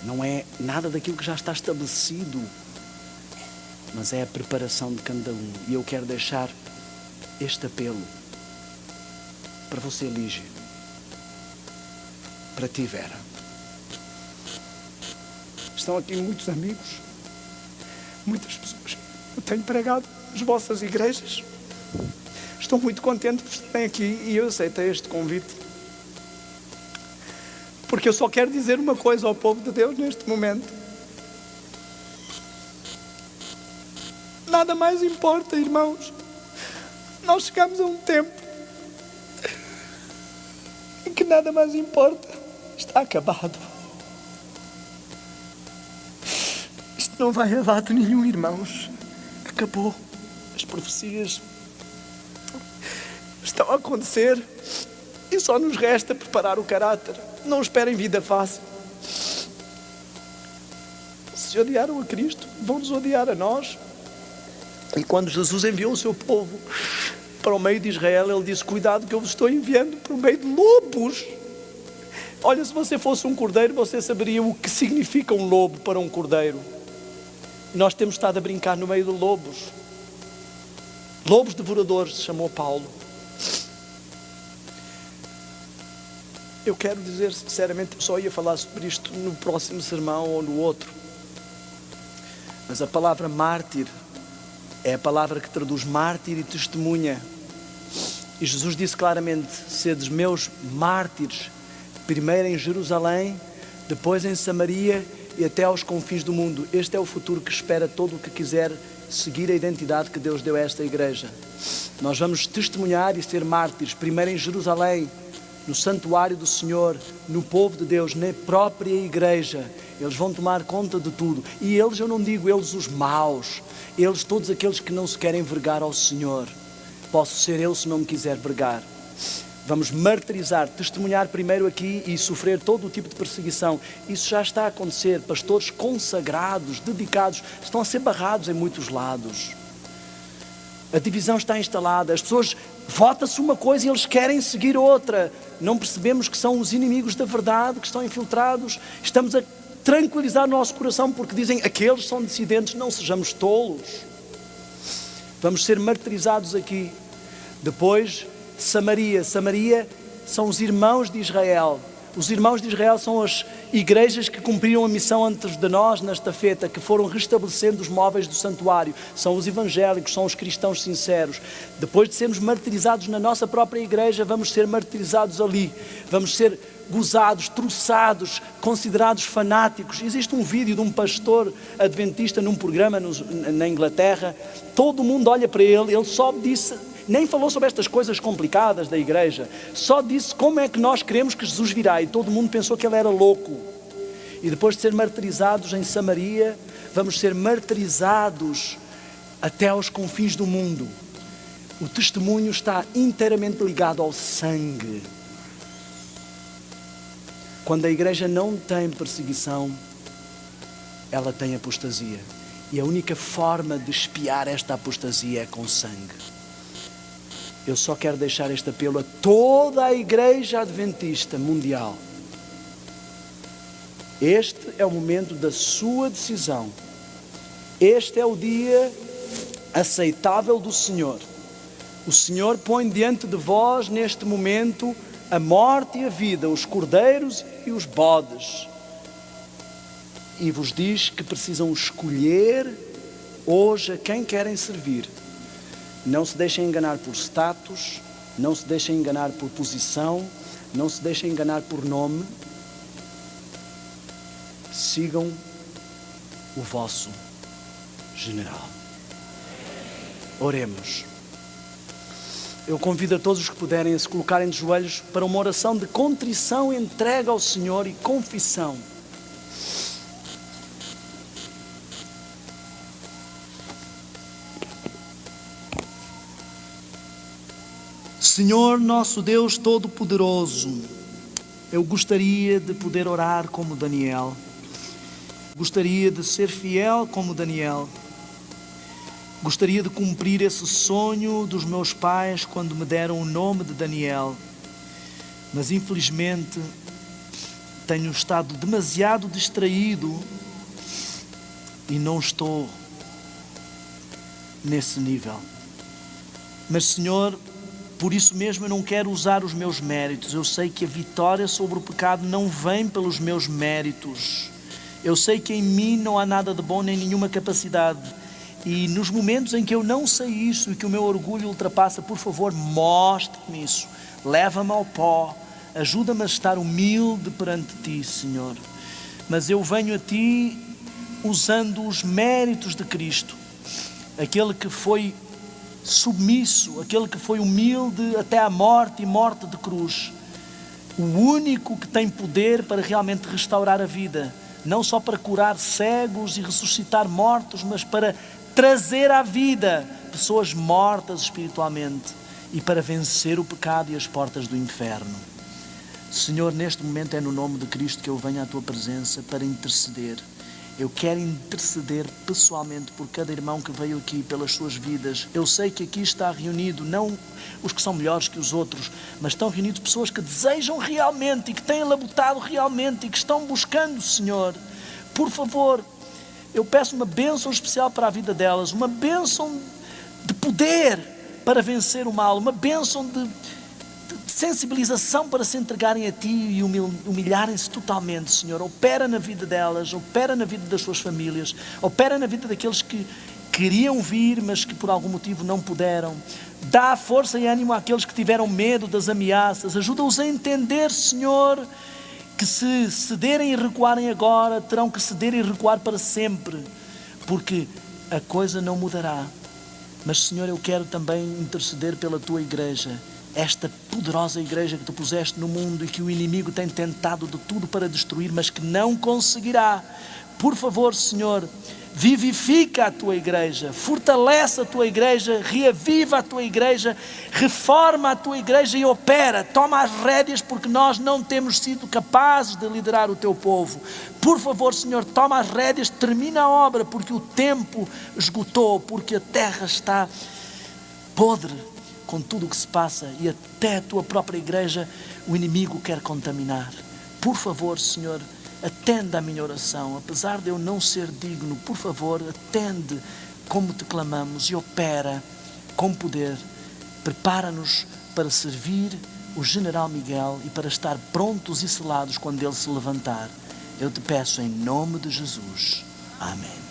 não é nada daquilo que já está estabelecido, mas é a preparação de cada um. E eu quero deixar este apelo para você, Lígia, para ti, Vera. Estão aqui muitos amigos, muitas pessoas. Eu tenho pregado nas vossas igrejas. Estou muito contente por estarem aqui e eu aceitei este convite. Porque eu só quero dizer uma coisa ao povo de Deus neste momento. Nada mais importa, irmãos. Nós chegamos a um tempo em que nada mais importa. Está acabado. Isto não vai a lado nenhum, irmãos. Acabou. As profecias estão a acontecer e só nos resta preparar o caráter. Não esperem vida fácil. Se odiaram a Cristo, vão-nos odiar a nós. E quando Jesus enviou o seu povo para o meio de Israel, ele disse: cuidado que eu vos estou enviando para o meio de lobos. Olha, se você fosse um cordeiro, você saberia o que significa um lobo para um cordeiro. Nós temos estado a brincar no meio de lobos. Lobos devoradores, chamou Paulo. Eu quero dizer sinceramente, só ia falar sobre isto no próximo sermão ou no outro. Mas a palavra mártir é a palavra que traduz mártir e testemunha. E Jesus disse claramente: sedes meus mártires, primeiro em Jerusalém, depois em Samaria e até aos confins do mundo. Este é o futuro que espera todo o que quiser seguir a identidade que Deus deu a esta igreja. Nós vamos testemunhar e ser mártires, primeiro em Jerusalém, no santuário do Senhor, no povo de Deus, na própria igreja. Eles vão tomar conta de tudo. E eles, eu não digo eles os maus, eles todos aqueles que não se querem vergar ao Senhor. Posso ser eu se não me quiser vergar. Vamos martirizar, testemunhar primeiro aqui e sofrer todo o tipo de perseguição. Isso já está a acontecer. Pastores consagrados, dedicados, estão a ser barrados em muitos lados. A divisão está instalada. As pessoas, vota-se uma coisa e eles querem seguir outra. Não percebemos que são os inimigos da verdade, que estão infiltrados. Estamos a tranquilizar o nosso coração porque dizem: aqueles são dissidentes. Não sejamos tolos. Vamos ser martirizados aqui. Depois, Samaria. Samaria são os irmãos de Israel. Os irmãos de Israel são as igrejas que cumpriram a missão antes de nós na estafeta, que foram restabelecendo os móveis do santuário. São os evangélicos, são os cristãos sinceros. Depois de sermos martirizados na nossa própria igreja, vamos ser martirizados ali. Vamos ser gozados, troçados, considerados fanáticos. Existe um vídeo de um pastor adventista num programa na Inglaterra. Todo mundo olha para ele, ele só disse... Nem falou sobre estas coisas complicadas da igreja. Só disse como é que nós queremos que Jesus virá. E todo mundo pensou que ele era louco. E depois de ser martirizados em Samaria, vamos ser martirizados até aos confins do mundo. O testemunho está inteiramente ligado ao sangue. Quando a igreja não tem perseguição, ela tem apostasia. E a única forma de espiar esta apostasia é com sangue. Eu só quero deixar este apelo a toda a igreja adventista mundial. Este é o momento da sua decisão. Este é o dia aceitável do Senhor. O Senhor põe diante de vós neste momento a morte e a vida, os cordeiros e os bodes. E vos diz que precisam escolher hoje a quem querem servir. Não se deixem enganar por status, não se deixem enganar por posição, não se deixem enganar por nome. Sigam o vosso general. Oremos. Eu convido a todos os que puderem a se colocarem de joelhos para uma oração de contrição, entrega ao Senhor e confissão. Senhor nosso Deus Todo-Poderoso, eu gostaria de poder orar como Daniel, gostaria de ser fiel como Daniel, gostaria de cumprir esse sonho dos meus pais quando me deram o nome de Daniel, mas infelizmente tenho estado demasiado distraído e não estou nesse nível. Mas Senhor, por isso mesmo eu não quero usar os meus méritos. Eu sei que a vitória sobre o pecado não vem pelos meus méritos. Eu sei que em mim não há nada de bom nem nenhuma capacidade. E nos momentos em que eu não sei isso e que o meu orgulho ultrapassa, por favor, mostre-me isso. Leva-me ao pó, Ajuda-me a estar humilde perante Ti, Senhor. Mas eu venho a Ti usando os méritos de Cristo, aquele que foi submisso, aquele que foi humilde até à morte e morte de cruz, o único que tem poder para realmente restaurar a vida, não só para curar cegos e ressuscitar mortos, mas para trazer à vida pessoas mortas espiritualmente e para vencer o pecado e as portas do inferno. Senhor, neste momento é no nome de Cristo que eu venho à Tua presença para interceder. Eu quero interceder pessoalmente por cada irmão que veio aqui, pelas suas vidas. Eu sei que aqui está reunido, não os que são melhores que os outros, mas estão reunidos pessoas que desejam realmente e que têm labutado realmente e que estão buscando o Senhor. Por favor, eu peço uma bênção especial para a vida delas, uma bênção de poder para vencer o mal, uma bênção de sensibilização para se entregarem a Ti e humilharem-se totalmente, Senhor. Opera na vida delas, opera na vida das suas famílias, opera na vida daqueles que queriam vir, mas que por algum motivo não puderam. Dá força e ânimo àqueles que tiveram medo das ameaças. Ajuda-os a entender, Senhor, que se cederem e recuarem agora, terão que ceder e recuar para sempre, porque a coisa não mudará. Mas, Senhor, eu quero também interceder pela Tua igreja, esta poderosa igreja que Tu puseste no mundo e que o inimigo tem tentado de tudo para destruir, mas que não conseguirá. Por favor, Senhor, vivifica a Tua igreja, fortalece a Tua igreja, reaviva a Tua igreja, reforma a Tua igreja e opera, toma as rédeas, porque nós não temos sido capazes de liderar o Teu povo. Por favor, Senhor, toma as rédeas, termina a obra, porque o tempo esgotou, porque a terra está podre com tudo o que se passa e até a Tua própria igreja o inimigo quer contaminar. Por favor, Senhor, atende à minha oração, apesar de eu não ser digno. Por favor, atende como Te clamamos e opera com poder. Prepara-nos para servir o General Miguel e para estar prontos e selados quando ele se levantar. Eu Te peço em nome de Jesus. Amém.